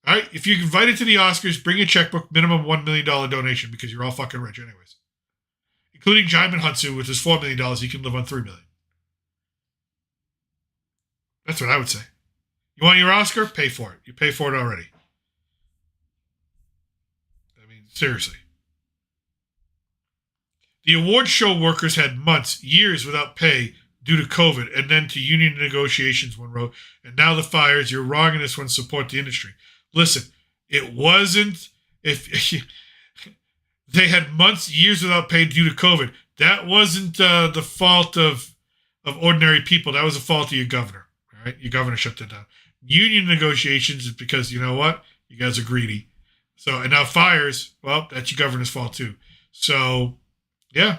All right? If you're invited to the Oscars, bring a checkbook, minimum $1 million donation because you're all fucking rich anyways. Including Jaimin Hunsu with his $4 million, he can live on $3 million. That's what I would say. You want your Oscar? Pay for it. You pay for it already. I mean, seriously. The award show workers had months, years without pay due to COVID, and then to union negotiations, one wrote. And now the fires. You're wrong in this one. Support the industry. Listen, it wasn't. If they had months, years without pay due to COVID, that wasn't the fault of ordinary people. That was the fault of your governor. All right, your governor shut that down. Union negotiations is because you know what? You guys are greedy. So and now fires. Well, that's your governor's fault too. So. Yeah.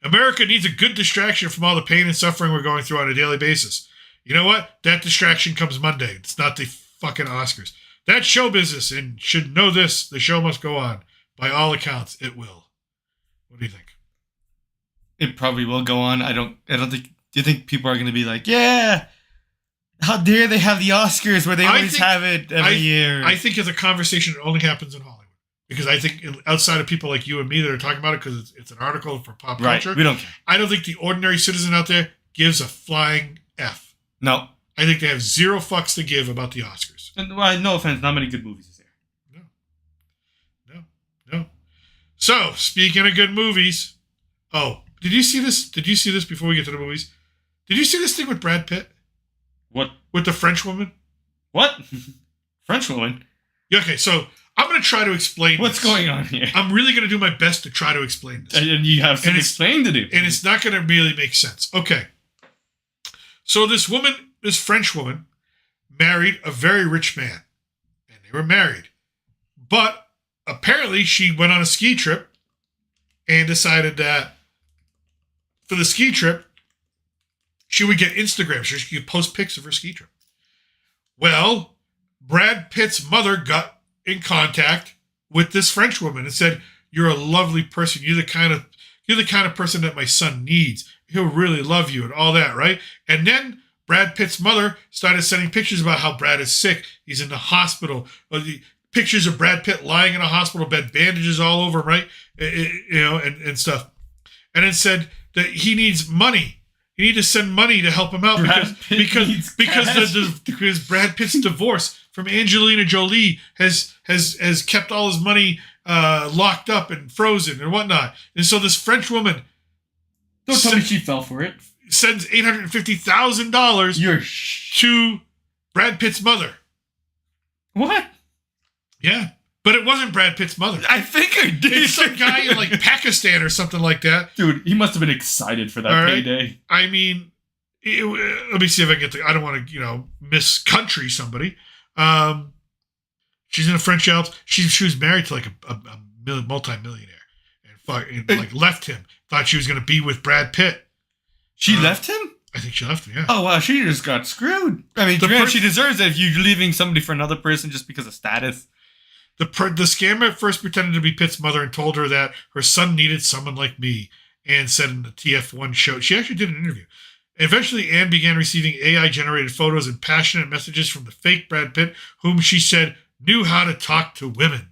America needs a good distraction from all the pain and suffering we're going through on a daily basis. You know what? That distraction comes Monday. It's not the fucking Oscars. That's show business and should know this. The show must go on. By all accounts, it will. What do you think? It probably will go on. I don't think. Do you think people are going to be like, yeah, how dare they have the Oscars where they always have it every year? I think it's a conversation that only happens in Hollywood. because I think outside of people like you and me that are talking about it because it's an article for pop Right. culture, We don't care. I don't think the ordinary citizen out there gives a flying F. No. I think they have zero fucks to give about the Oscars. And, well, no offense, not many good movies is there. No. So, speaking of good movies, did you see this? Did you see this before we get to the movies? Did you see this thing with Brad Pitt? What? With the French woman? What? French woman? Yeah, okay, so I'm going to try to explain What's going on here? I'm really going to do my best to try to explain this. And you have some And it's- explaining to do. And it's not going to really make sense. Okay. So this French woman, married a very rich man. And they were married. But apparently she went on a ski trip and decided that for the ski trip, she would get Instagram so she could post pics of her ski trip. Well, Brad Pitt's mother got in contact with this French woman and said, "You're a lovely person. You're the kind of person that my son needs. He'll really love you," and all that, right? And then Brad Pitt's mother started sending pictures about how Brad is sick. He's in the hospital. The pictures of Brad Pitt lying in a hospital bed, bandages all over him, right? And stuff. And it said that he needs money. You need to send money to help him out because Brad Pitt's divorce from Angelina Jolie has kept all his money locked up and frozen and whatnot. And so this French woman Don't tell me she fell for it. sends $850,000 You're to Brad Pitt's mother. What? Yeah, but it wasn't Brad Pitt's mother. I think I did. It's some guy in like Pakistan or something like that. Dude, he must have been excited for that All right. payday. I mean, let me see if I can get I don't want to, miss country somebody. She's in the French Alps. She was married to like a multi-millionaire and like left him. Thought she was going to be with Brad Pitt. She left him? I think she left him, yeah. Oh, wow, she just got screwed. I mean, she deserves it if you're leaving somebody for another person just because of status. The scammer at first pretended to be Pitt's mother and told her that her son needed someone like me, Anne said in the TF1 show. She actually did an interview. Eventually, Anne began receiving AI-generated photos and passionate messages from the fake Brad Pitt, whom she said knew how to talk to women.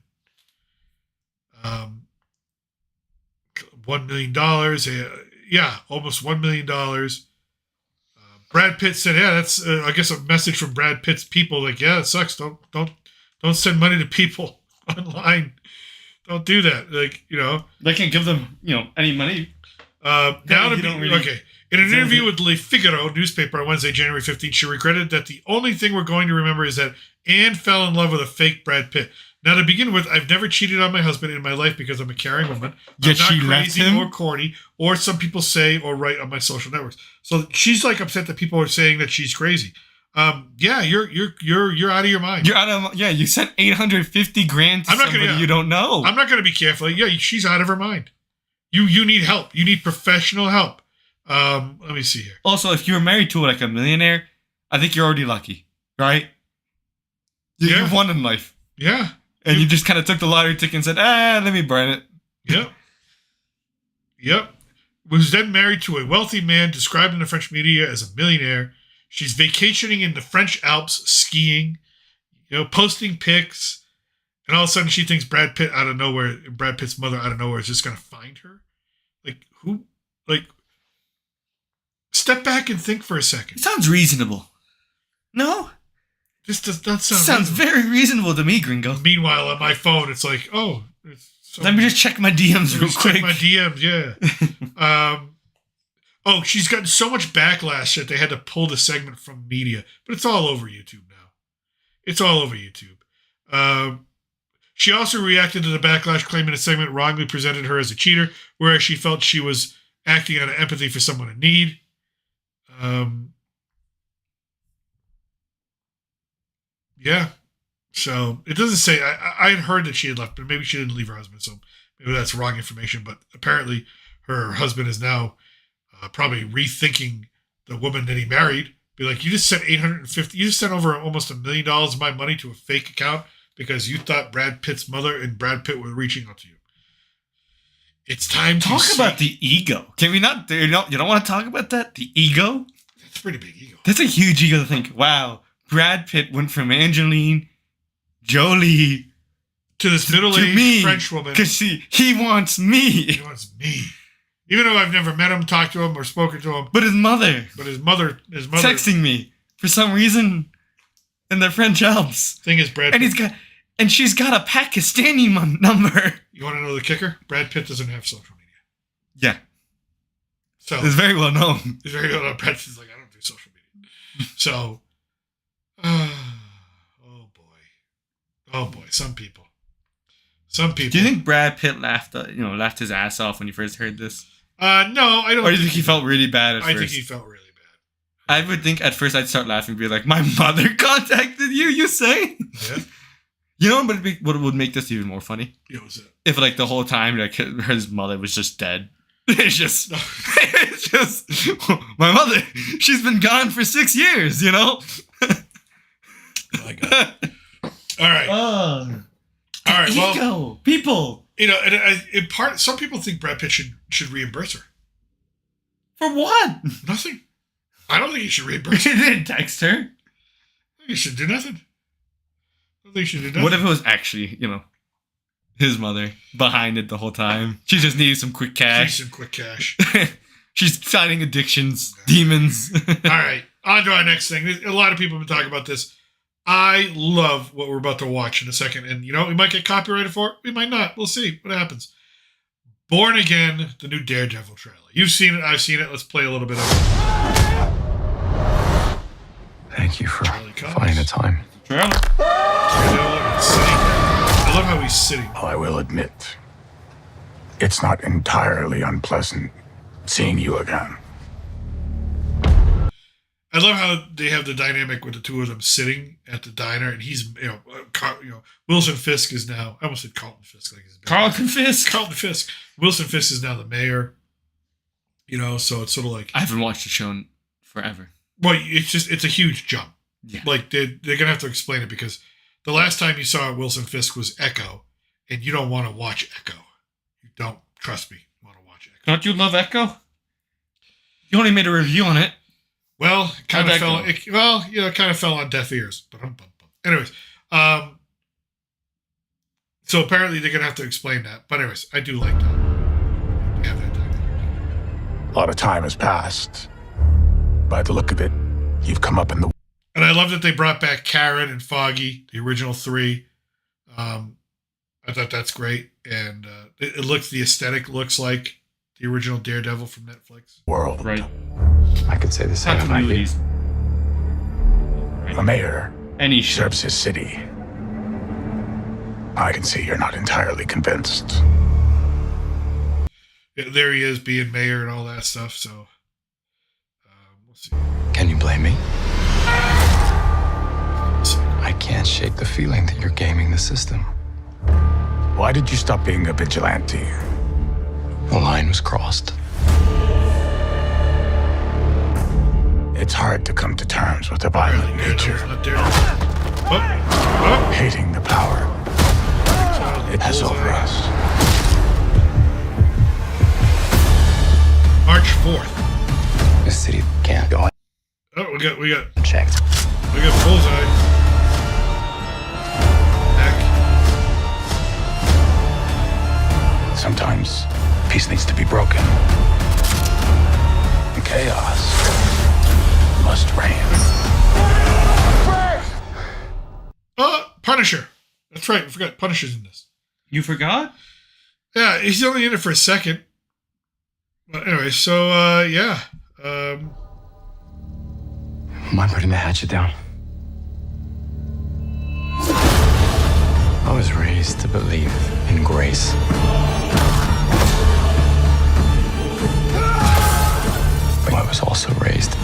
$1 million. Almost $1 million. Brad Pitt said, "Yeah, that's I guess a message from Brad Pitt's people. Like, yeah, it sucks. Don't send money to people online. Don't do that. Like, They can't give them, any money. Okay. In an interview with Le Figaro newspaper on Wednesday, January 15th, she regretted that the only thing we're going to remember is that Anne fell in love with a fake Brad Pitt. Now, to begin with, I've never cheated on my husband in my life because I'm a caring woman. Yet I'm she not left crazy him? or corny, or some people say or write on my social networks. So she's like upset that people are saying that she's crazy. Yeah, you're out of your mind. You're out of, you sent 850 grand to somebody you don't know. I'm not going to be careful. Yeah, she's out of her mind. You need help. You need professional help. Let me see here. Also, if you're married to like a millionaire, I think you're already lucky, right? You've won in life. Yeah. And you just kind of took the lottery ticket and said, let me burn it. Yep. Was then married to a wealthy man described in the French media as a millionaire. She's vacationing in the French Alps, skiing, posting pics. And all of a sudden she thinks Brad Pitt's mother out of nowhere is just going to find her. Like, who? Like, step back and think for a second. It sounds reasonable. No? This does not sound Sounds very reasonable to me, Gringo. Meanwhile, on my phone, it's like, let me just check my DMs real quick. Check my DMs, yeah. She's gotten so much backlash that they had to pull the segment from media, but it's all over YouTube now. It's all over YouTube. She also reacted to the backlash, claiming the segment wrongly presented her as a cheater, whereas she felt she was acting out of empathy for someone in need. Yeah. So it doesn't say. I had heard that she had left, but maybe she didn't leave her husband. So maybe that's wrong information. But apparently, her husband is now probably rethinking the woman that he married. Be like, you just sent $850. You just sent over almost $1 million of my money to a fake account because you thought Brad Pitt's mother and Brad Pitt were reaching out to you. It's time to talk about the ego. Can we not? You don't want to talk about that? The ego. That's a pretty big ego. That's a huge ego to think. Wow, Brad Pitt went from Angelina Jolie to this middle-aged me, French woman. Because he wants me. He wants me. Even though I've never met him, talked to him, or spoken to him. But his mother. Texting me for some reason in the French Alps. Thing is, Brad Pitt. And she's got a Pakistani number. You want to know the kicker? Brad Pitt doesn't have social media. Yeah. So it's very well known. It's very well known. Brad Pitt's like, I don't do social media. So, oh boy, some people. Do you think Brad Pitt laughed his ass off when you first heard this? No, I don't. Or do you think he felt really bad at first? I think he felt really bad. I would think at first I'd start laughing and be like, my mother contacted you say? Yeah. You know what would make this even more funny? Yeah, what's that? If like the whole time like his mother was just dead. It's just my mother. She's been gone for 6 years, you know? Oh my God. All right. All right. Well, people. You know, and in part, some people think Brad Pitt should reimburse her. For what? Nothing. I don't think he should reimburse her. He didn't text her. I think he should do nothing. I think he should do nothing. What if it was actually, his mother behind it the whole time? She just needed some quick cash. She's fighting addictions, demons. All right. On to our next thing. A lot of people have been talking about this. I love what we're about to watch in a second. And, we might get copyrighted for it. We might not. We'll see what happens. Born Again, the new Daredevil trailer. You've seen it. I've seen it. Let's play a little bit of it. Thank you for finding the time. I love how he's sitting. I will admit, it's not entirely unpleasant seeing you again. I love how they have the dynamic with the two of them sitting at the diner, and he's, Wilson Fisk is now. I almost said Carlton Fisk, like his Carlton Fisk. Carlton Fisk. Wilson Fisk is now the mayor. So it's sort of like I haven't watched the show in forever. Well, it's a huge jump. Yeah. Like they're gonna have to explain it because the last time you saw Wilson Fisk was Echo, and you don't want to watch Echo. You don't, trust me, want to watch Echo. Don't you love Echo? You only made a review on it. Well, it kind of fell on deaf ears. But anyways, so apparently they're gonna have to explain that. But anyways, I do like that. They have that dynamic. A lot of time has passed. By the look of it, you've come up in the... And I love that they brought back Karen and Foggy, the original three. I thought that's great. And the aesthetic looks like the original Daredevil from Netflix. World. Right. I could say the same about you. The mayor Any serves his city. I can see you're not entirely convinced. Yeah, there he is being mayor and all that stuff. So we'll see. Can you blame me? I can't shake the feeling that you're gaming the system. Why did you stop being a vigilante? The line was crossed. It's hard to come to terms with a violent nature. Hating the power it has over us. March 4th. The city can't go. Oh, we got Checked. We got Bullseye. Back. Sometimes peace needs to be broken. And chaos must reign. Punisher. That's right. I forgot. Punisher's in this. You forgot? Yeah, he's only in it for a second. But anyway, so yeah. Am I putting the hatchet down? I was raised to believe in grace. But I was also raised.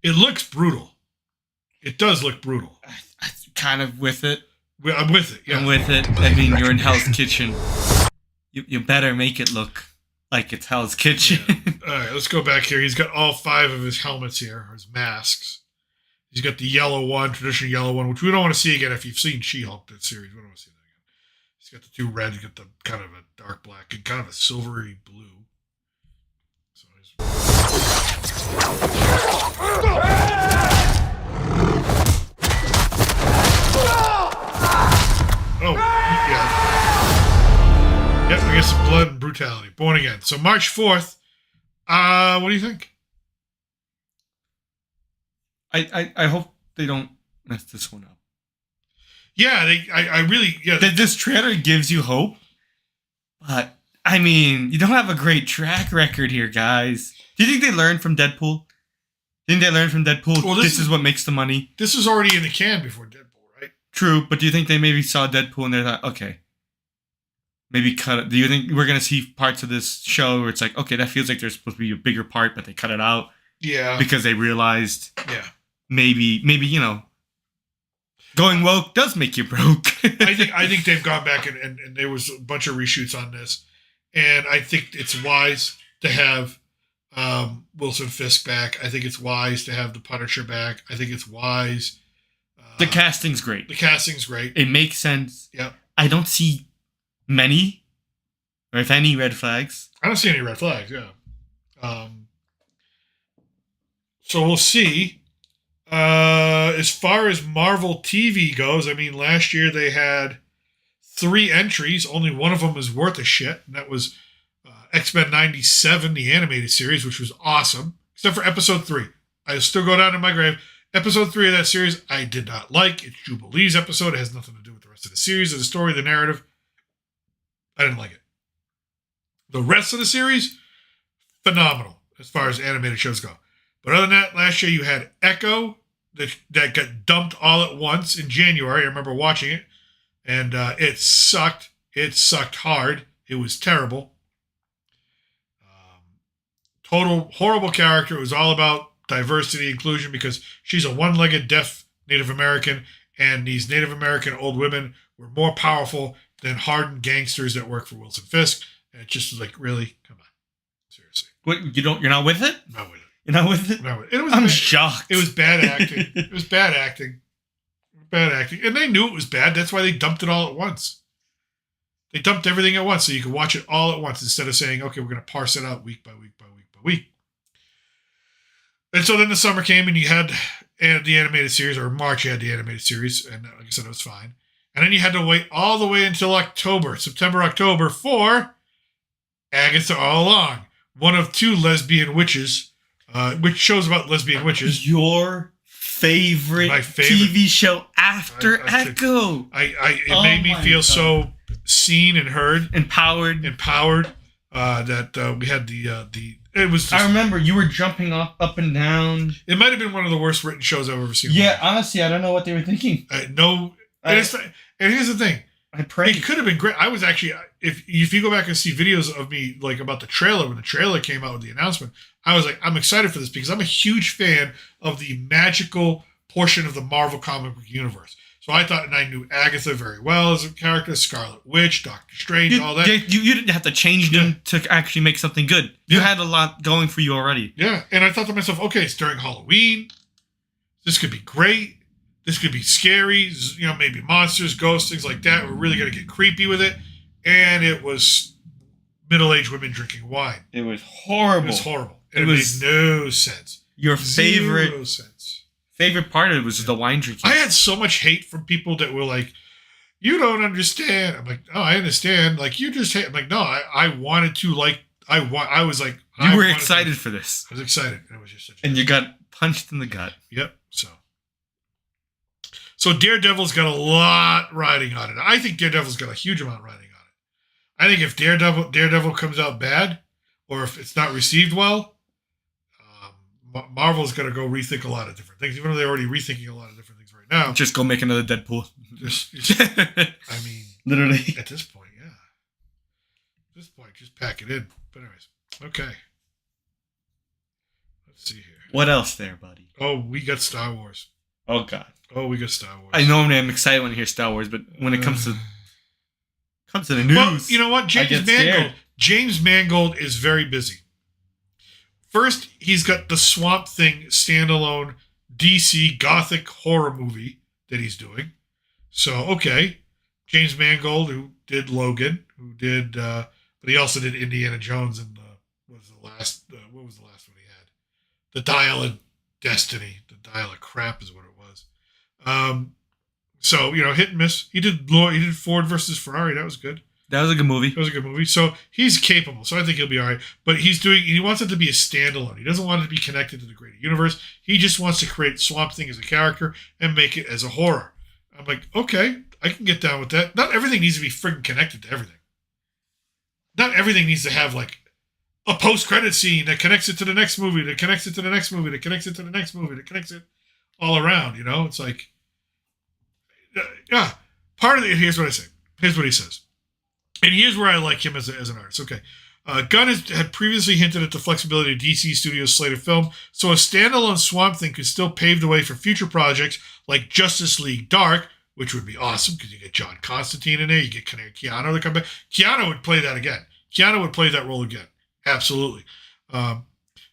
It looks brutal. It does look brutal. I'm kind of with it. I'm with it. Yeah. I'm with it. I mean, you're in Hell's Kitchen. You better make it look like it's Hell's Kitchen. Yeah. All right, let's go back here. He's got all 5 of his helmets here, or his masks. He's got the yellow one, traditional yellow one, which we don't want to see again. If you've seen She-Hulk, that series, we don't want to see that again. He's got the 2 red. He's got the kind of a dark black and kind of a silvery blue. So Oh, yeah. Yep, I guess blood and brutality. Born Again. So March 4th. What do you think? I hope they don't mess this one up. Yeah, I really, yeah. This trailer gives you hope, but I mean, you don't have a great track record here, guys. Do you think they learned from Deadpool? Didn't they learn from Deadpool? Well, this is what makes the money. This was already in the can before Deadpool, right? True, but do you think they maybe saw Deadpool and they thought, okay, maybe cut it? Do you think we're gonna see parts of this show where it's like, okay, that feels like there's supposed to be a bigger part, but they cut it out? Yeah, because they realized, yeah, maybe going woke does make you broke. I think they've gone back and there was a bunch of reshoots on this, and I think it's wise to have Wilson Fisk back. I think it's wise to have the Punisher back. I think it's wise. The casting's great. The casting's great. It makes sense. Yeah. I don't see many, or if any, red flags. I don't see any red flags. Yeah. So we'll see. As far as Marvel TV goes, I mean, last year they had 3 entries. Only one of them is worth a shit, and that was X-Men 97, the animated series, which was awesome, except for episode 3. I still go down in my grave. Episode 3 of that series, I did not like. It's Jubilee's episode. It has nothing to do with the rest of the series, or the story, the narrative. I didn't like it. The rest of the series, phenomenal as far as animated shows go. But other than that, last year you had Echo that got dumped all at once in January. I remember watching it, and it sucked. It sucked hard. It was terrible. Total horrible character. It was all about diversity, inclusion, because she's a one-legged deaf Native American, and these Native American old women were more powerful than hardened gangsters that work for Wilson Fisk. And it just was like, really? Come on. Seriously. What, you're not with it? Not with it. You're not with it? Not with it. I'm shocked. It was bad acting. It was bad acting. Bad acting. And they knew it was bad. That's why they dumped it all at once. They dumped everything at once so you could watch it all at once instead of saying, okay, we're going to parse it out week by week by week by week. And so then the summer came and you had the animated series, or March you had the animated series, and like I said, it was fine. And then you had to wait all the way until September, October, for Agatha All Along, one of 2 lesbian witches, which shows about lesbian witches. Your favorite TV show after Echo. It made me feel so seen and heard, empowered. That we had the. It was. I remember you were jumping up and down. It might have been one of the worst written shows I've ever seen. Yeah, honestly, I don't know what they were thinking. And here's the thing. I pray it could have been great. I was actually, if you go back and see videos of me like about the trailer, when the trailer came out with the announcement, I was like, I'm excited for this because I'm a huge fan of the magical portion of the Marvel comic book universe. So I thought, and I knew Agatha very well as a character, Scarlet Witch, Doctor Strange, all that. You didn't have to change them to actually make something good. You had a lot going for you already. Yeah, and I thought to myself, okay, it's during Halloween. This could be great. This could be scary. Maybe monsters, ghosts, things like that. We're really going to get creepy with it. And it was middle-aged women drinking wine. It was horrible. It was horrible. It made no sense. Your favorite... Zero sense. Favorite part of it was the wine drinking. I had so much hate from people that were like, you don't understand. I'm like, oh, I understand. Like, you just hate. I'm like, no, I wanted to, like, I was like... You were excited for this. I was excited. It was just such and you got punched in the gut. Yep, So Daredevil's got a lot riding on it. I think Daredevil's got a huge amount riding on it. I think if Daredevil comes out bad, or if it's not received well, Marvel's got to go rethink a lot of different things, even though they're already rethinking a lot of different things right now. Just go make another Deadpool. I mean, literally. At this point, yeah. At this point, just pack it in. But anyways, okay. Let's see here. What else there, buddy? Oh, we got Star Wars. Oh, God. Oh, we got Star Wars. I normally am excited when I hear Star Wars, but when it comes to the news, well, you know what, James Mangold is very busy. First, he's got the Swamp Thing standalone DC Gothic horror movie that he's doing. So, okay, James Mangold, who did Logan, but he also did Indiana Jones and what was the last one he had? The Dial of Destiny. The Dial of Crap is what it was. So, hit and miss. He did Ford versus Ferrari. That was good. That was a good movie. That was a good movie. So he's capable. So I think he'll be all right. But he wants it to be a standalone. He doesn't want it to be connected to the greater universe. He just wants to create Swamp Thing as a character and make it as a horror. I'm like, okay, I can get down with that. Not everything needs to be friggin' connected to everything. Not everything needs to have like a post-credit scene that connects it to the next movie, that connects it to the next movie, that connects it to the next movie, that connects it all around. It's like, yeah. Part of it. Here's what I say. Here's what he says. And here's where I like him as an artist. Okay. Gunn had previously hinted at the flexibility of DC Studios' slate of film, so a standalone Swamp Thing could still pave the way for future projects like Justice League Dark, which would be awesome because you get John Constantine in there, you get Keanu to come back. Keanu would play that again. Keanu would play that role again. Absolutely. The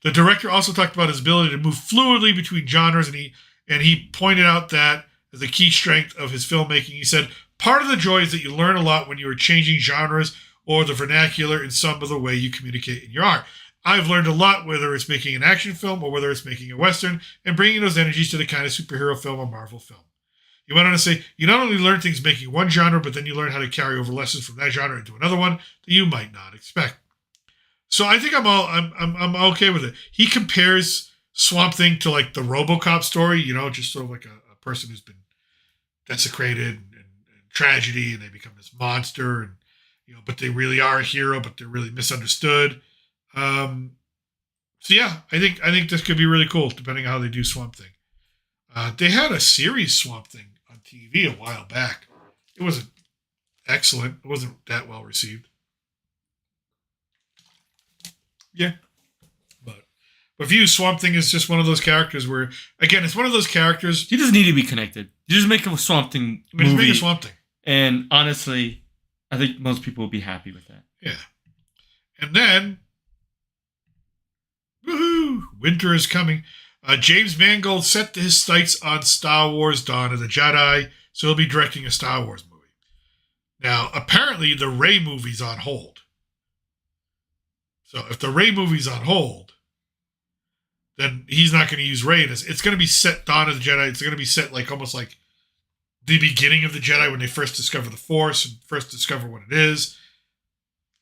director also talked about his ability to move fluidly between genres, and he pointed out that as a key strength of his filmmaking. He said, part of the joy is that you learn a lot when you are changing genres or the vernacular in some of the way you communicate in your art. I've learned a lot, whether it's making an action film or whether it's making a Western, and bringing those energies to the kind of superhero film or Marvel film. He went on to say, you not only learn things making one genre, but then you learn how to carry over lessons from that genre into another one that you might not expect. So I think I'm okay with it. He compares Swamp Thing to like the RoboCop story, just sort of like a person who's been desecrated and tragedy, and they become this monster, and but they really are a hero, but they're really misunderstood. So yeah, I think this could be really cool, depending on how they do Swamp Thing. They had a series Swamp Thing on TV a while back. It wasn't excellent. It wasn't that well received. Yeah. But if you Swamp Thing is just one of those characters where, again, it's one of those characters. He doesn't need to be connected. You just make a Swamp Thing movie. Just make a Swamp Thing. And honestly, I think most people will be happy with that. Yeah. And then, woohoo, winter is coming. James Mangold set his sights on Star Wars Dawn of the Jedi, so he'll be directing a Star Wars movie. Now, apparently, the Rey movie's on hold. So if the Rey movie's on hold, then he's not going to use Rey. It's going to be set Dawn of the Jedi. It's going to be set like almost like the beginning of the Jedi when they first discover the Force and first discover what it is.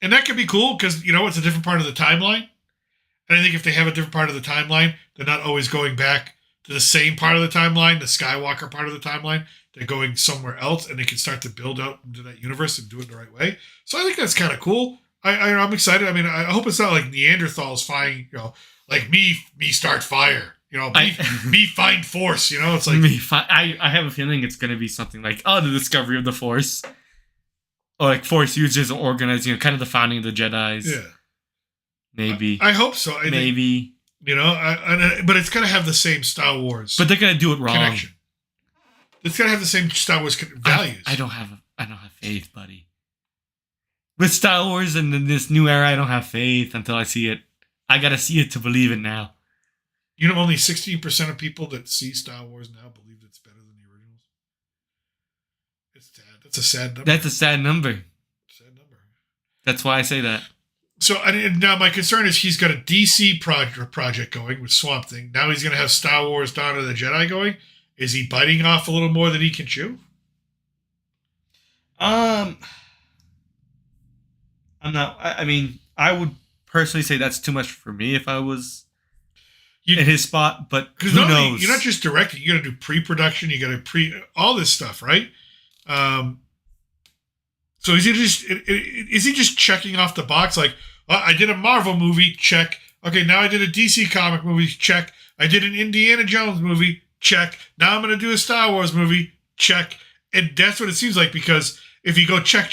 And that could be cool because, it's a different part of the timeline. And I think if they have a different part of the timeline, they're not always going back to the same part of the timeline, the Skywalker part of the timeline. They're going somewhere else, and they can start to build out into that universe and do it the right way. So I think that's kind of cool. I'm excited. I mean, I hope it's not like Neanderthals find, like me start fire. Me find Force. It's like I have a feeling it's going to be something like, the discovery of the Force, or like Force users organizing, kind of the founding of the Jedis. Yeah, maybe. I hope so. Maybe but it's going to have the same Star Wars. But they're going to do it wrong. Connection. It's going to have the same Star Wars values. I don't have faith, buddy. With Star Wars and in this new era, I don't have faith until I see it. I gotta see it to believe it now. Only 16% of people that see Star Wars now believe it's better than the originals. It's sad. That's a sad number. That's a sad number. That's why I say that. So now my concern is he's got a DC project going with Swamp Thing. Now he's going to have Star Wars Dawn of the Jedi going. Is he biting off a little more than he can chew? I'm not. I mean, I would personally say that's too much for me if I was in his spot. But who knows? You're not just directing. You got to do pre-production. You got to all this stuff, right? So is he just checking off the box? Like, I did a Marvel movie, check. Okay, now I did a DC comic movie, check. I did an Indiana Jones movie, check. Now I'm going to do a Star Wars movie, check. And that's what it seems like, because if you go check,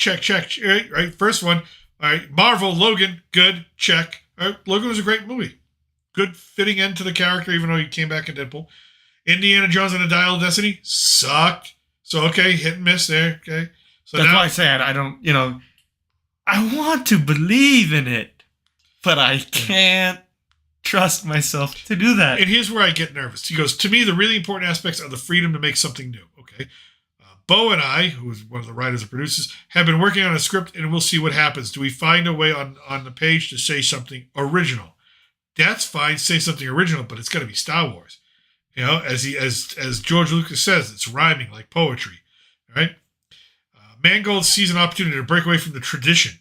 right? First one. All right, Marvel, Logan, good, check. All right, Logan was a great movie. Good fitting end to the character, even though he came back in Deadpool. Indiana Jones and the Dial of Destiny sucked. So, okay, hit and miss there, okay. So that's why I say I don't, I want to believe in it, but I can't trust myself to do that. And here's where I get nervous. He goes, to me, the really important aspects are the freedom to make something new, okay. Bo and I, who is one of the writers and producers, have been working on a script, and we'll see what happens. Do we find a way on the page to say something original? That's fine, say something original, but it's got to be Star Wars. As George Lucas says, it's rhyming like poetry. right? Mangold sees an opportunity to break away from the tradition.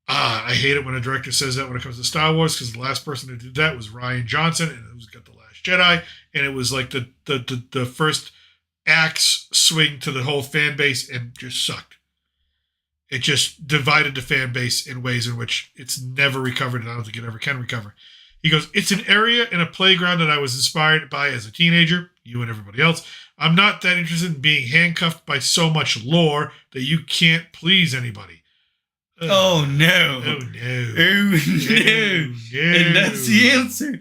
I hate it when a director says that when it comes to Star Wars, because the last person who did that was Rian Johnson, and it was got The Last Jedi, and it was like the first axe swing to the whole fan base and just sucked. It just divided the fan base in ways in which it's never recovered, and I don't think it ever can recover. He goes, it's an area and a playground that I was inspired by as a teenager, you and everybody else. I'm not that interested in being handcuffed by so much lore that you can't please anybody. Oh, no. Oh, no. Oh, no. And that's the answer.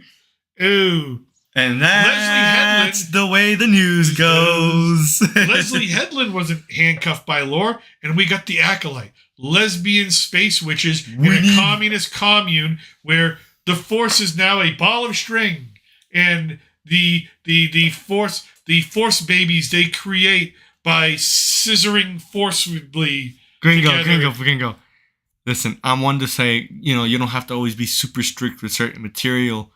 Oh. And that's the way the news goes. Leslie Headland wasn't handcuffed by lore, and we got the Acolyte. Lesbian space witches in a communist commune where the Force is now a ball of string, and the Force babies they create by scissoring forcibly. Gringo. Listen, I'm one to say, you don't have to always be super strict with certain material.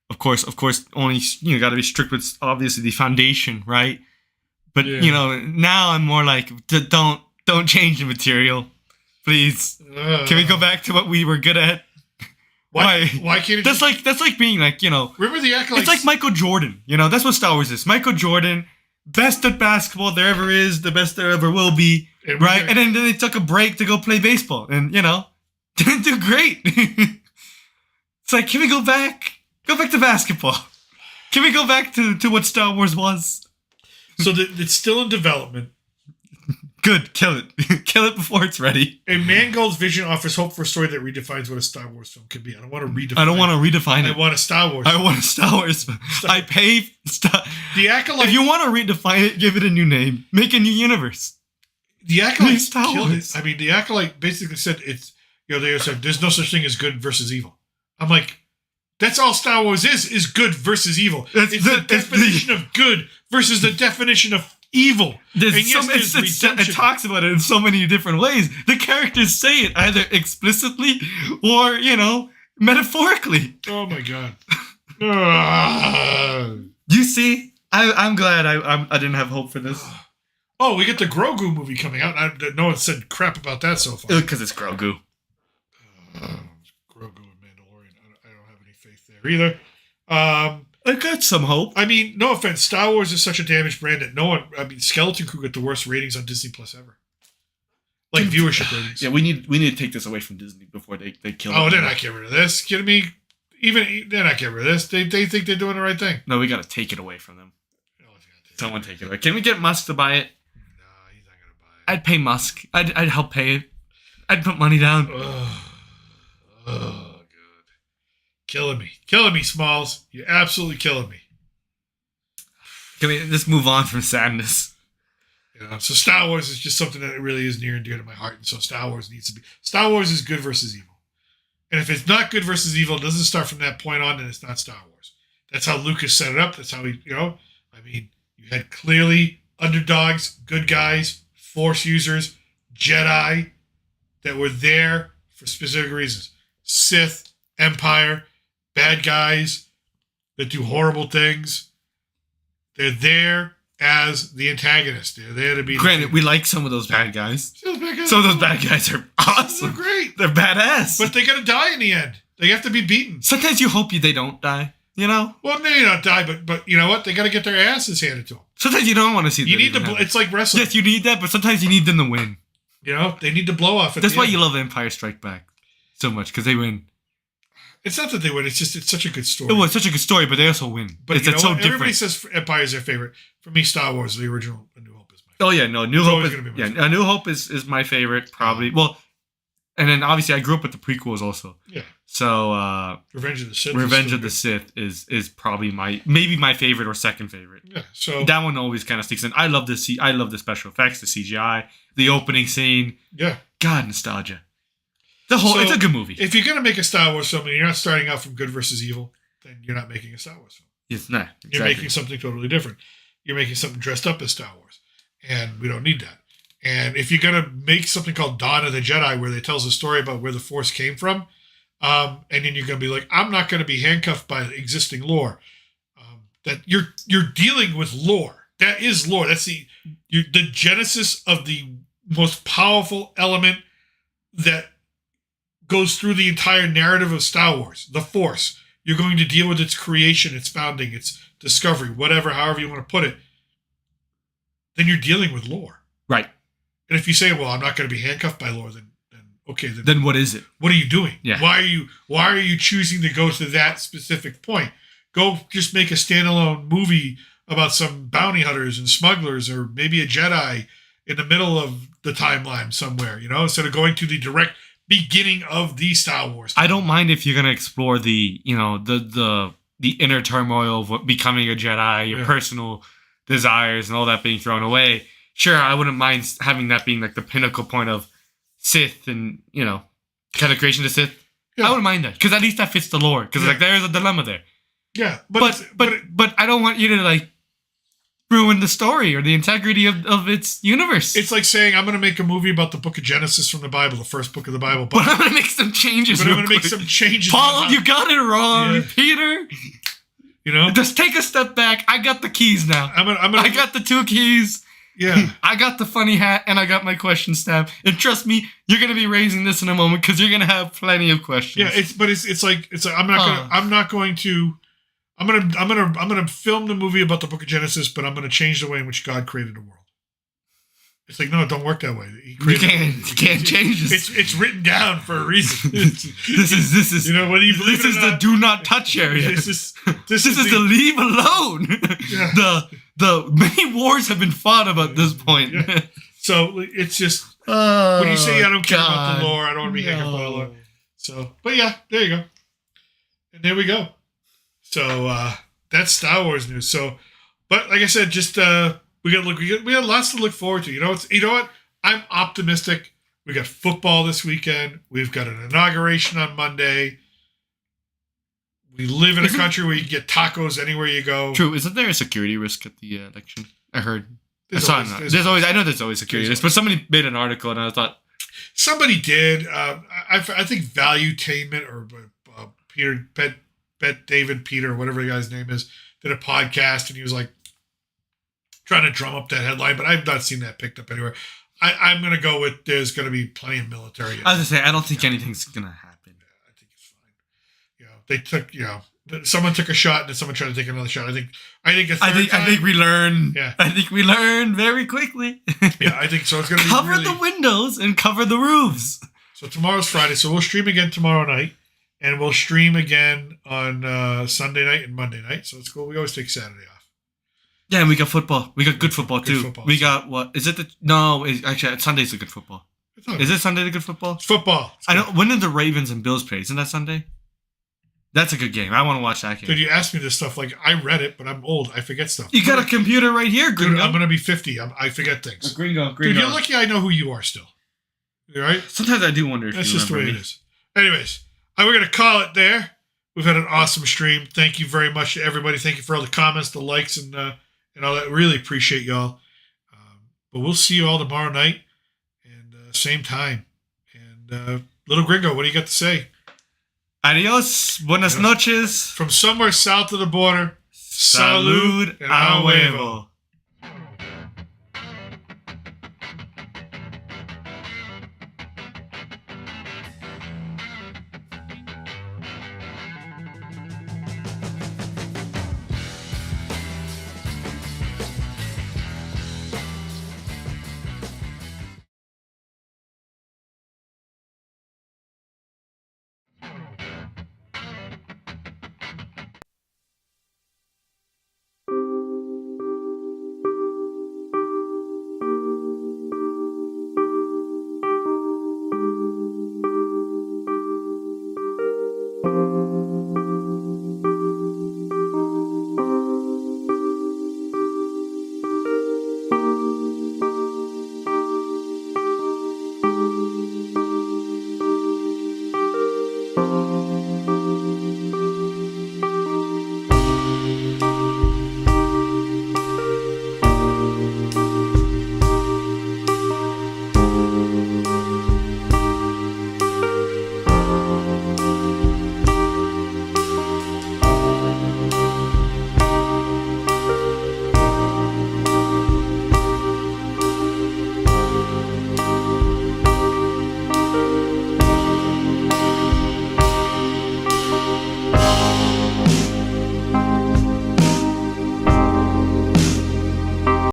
Of course, only got to be strict with obviously the foundation, right? But now I'm more like, don't change the material, please. Can we go back to what we were good at? Why can't it? That's like being like Remember the Acolyte? It's like Michael Jordan. That's what Star Wars is. Michael Jordan, best at basketball there ever is, the best there ever will be, right? And then they took a break to go play baseball, and didn't do great. It's like, can we go back? Go back to basketball. Can we go back to what Star Wars was? So it's still in development. Good. Kill it. Kill it before it's ready. And Mangold's vision offers hope for a story that redefines what a Star Wars film can be. I don't want to redefine it. I don't want to redefine it. I want a Star Wars film. I want a Star Wars film. I pay... The Acolyte... If you want to redefine it, give it a new name. Make a new universe. The Acolyte Star killed Wars. it. I mean, the Acolyte basically said it's... they said, there's no such thing as good versus evil. I'm like... That's all Star Wars is good versus evil. It's the definition of good versus the definition of evil. It talks about it in so many different ways. The characters say it either explicitly or, metaphorically. Oh my God. You see, I'm glad I didn't have hope for this. Oh, we get the Grogu movie coming out. No one said crap about that so far. Because it's Grogu. Grogu and Mandalorian. I don't have any faith there either. I got some hope. I mean, no offense. Star Wars is such a damaged brand that Skeleton Crew got the worst ratings on Disney Plus ever. Like viewership ratings. Yeah, we need to take this away from Disney before they kill it. Oh, they're not getting rid of this. Kidding me? Even they're not getting rid of this. They think they're doing the right thing. No, we got to take it away from them. Someone take it away. Can we get Musk to buy it? No, he's not gonna buy it. I'd pay Musk. I'd help pay it. I'd put money down. Oh, good. Killing me, Smalls. You're absolutely killing me. Can we just move on from sadness? So Star Wars is just something that really is near and dear to my heart, and so Star Wars needs to be. Star Wars is good versus evil, and if it's not good versus evil, it doesn't start from that point on, then it's not Star Wars. That's how Lucas set it up. That's how he, I mean, you had clearly underdogs, good guys, Force users, Jedi that were there for specific reasons. Sith, Empire, bad guys that do horrible things. They're there as the antagonist. They're there to be... Granted, we like some of those bad guys. Some of those bad guys are awesome. They're great. They're badass. But they gotta die in the end. They have to be beaten. Sometimes you hope they don't die, Well, maybe not die, but you know what? They gotta get their asses handed to them. Sometimes you don't want to see them. You need it's like wrestling. Yes, you need that, but sometimes you need them to win. They need to blow off. That's why you love Empire Strike Back so much, because they win. It's not that they win. It's just it's such a good story. It's such a good story, but they also win. But it's so different. Everybody says Empire is their favorite. For me, Star Wars, the original, A New Hope is my favorite. Oh yeah, no, New Hope is A New Hope is my favorite probably. Well, and then obviously I grew up with the prequels also. Yeah. So Revenge of the Sith. Revenge of the Sith is probably maybe my favorite or second favorite. Yeah. So that one always kind of sticks in. I love the special effects, the CGI, the opening scene. Yeah. God, nostalgia. It's a good movie. If you're gonna make a Star Wars film and you're not starting out from good versus evil, then you're not making a Star Wars film. It's not. Exactly. You're making something totally different. You're making something dressed up as Star Wars, and we don't need that. And if you're gonna make something called Dawn of the Jedi, where they tells a story about where the Force came from, and then you're gonna be like, I'm not gonna be handcuffed by existing lore. That you're dealing with lore. That is lore. That's the genesis of the most powerful element that goes through the entire narrative of Star Wars, the Force. You're going to deal with its creation, its founding, its discovery, whatever, however you want to put it. Then you're dealing with lore. Right. And if you say, well, I'm not going to be handcuffed by lore, then okay. Then what is it? What are you doing? Yeah. Why are you choosing to go to that specific point? Go just make a standalone movie about some bounty hunters and smugglers, or maybe a Jedi in the middle of the timeline somewhere, instead of going to the direct beginning of the Star Wars. I don't mind if you're gonna explore the the inner turmoil of becoming a Jedi, your personal desires and all that being thrown away. Sure, I wouldn't mind having that being like the pinnacle point of Sith and kind of creation of Sith. Yeah. I wouldn't mind that because at least that fits the lore. Because like there's a dilemma there. Yeah, but I don't want you to like ruin the story or the integrity of its universe. It's like saying I'm going to make a movie about the Book of Genesis from the Bible, the first book of the Bible. But I'm going to make some changes. Paul, you got it wrong, Peter. Just take a step back. I got the keys now. I got the 2 keys. Yeah. I got the funny hat and I got my question stamp. And trust me, you're gonna be raising this in a moment because you're gonna have plenty of questions. Yeah, it's like I'm gonna film the movie about the Book of Genesis, but I'm gonna change the way in which God created the world. It's like, no, it don't work that way. You can't change this. It's written down for a reason. This is whether you believe this is the do not touch area. This is the leave alone. Yeah. The many wars have been fought about this point. Yeah. So it's just when you say I don't care about the lore, I don't want to be hanging by the lore. So, but yeah, there you go, and there we go. So that's Star Wars news. So, but like I said, just we got lots to look forward to. You know what? I'm optimistic. We got football this weekend. We've got an inauguration on Monday. We live in a country where you can get tacos anywhere you go. True. Isn't there a security risk at the election? I heard. I know there's always security risk, but somebody made an article and I thought. Somebody did. I think Valuetainment or David Peter, whatever the guy's name is, did a podcast and he was like trying to drum up that headline, but I've not seen that picked up anywhere. I'm going to go with there's going to be plenty of military. I was going to say, I don't think anything's going to happen. I think it's fine. They took, someone took a shot and then someone tried to take another shot. I think we learned. Yeah. I think we learned very quickly. Yeah, I think so. It's going to be cover the windows and cover the roofs. So tomorrow's Friday, so we'll stream again tomorrow night, and we'll stream again on Sunday night and Monday night. So it's cool. We always take Saturday off. Yeah, and we got football. We got good football too. We got what? Is it actually Sunday's a good football. Is it Sunday the good football? It's football. I don't. When did the Ravens and Bills play? Isn't that Sunday? That's a good game. I want to watch that game. Dude, you asked me this stuff. Like, I read it, but I'm old. I forget stuff. You got a computer right here, Gringo. Dude, I'm going to be 50. I forget things. Gringo. Dude, you're lucky I know who you are still. You all right? Sometimes I do wonder if that's you just the way me. it is. Anyways, we're going to call it there. We've had an awesome stream. Thank you very much to everybody. Thank you for all the comments, the likes, and all that. Really appreciate y'all. But we'll see you all tomorrow night and same time. And Little Gringo, what do you got to say? Adios, buenas noches. From somewhere south of the border, salud a huevo.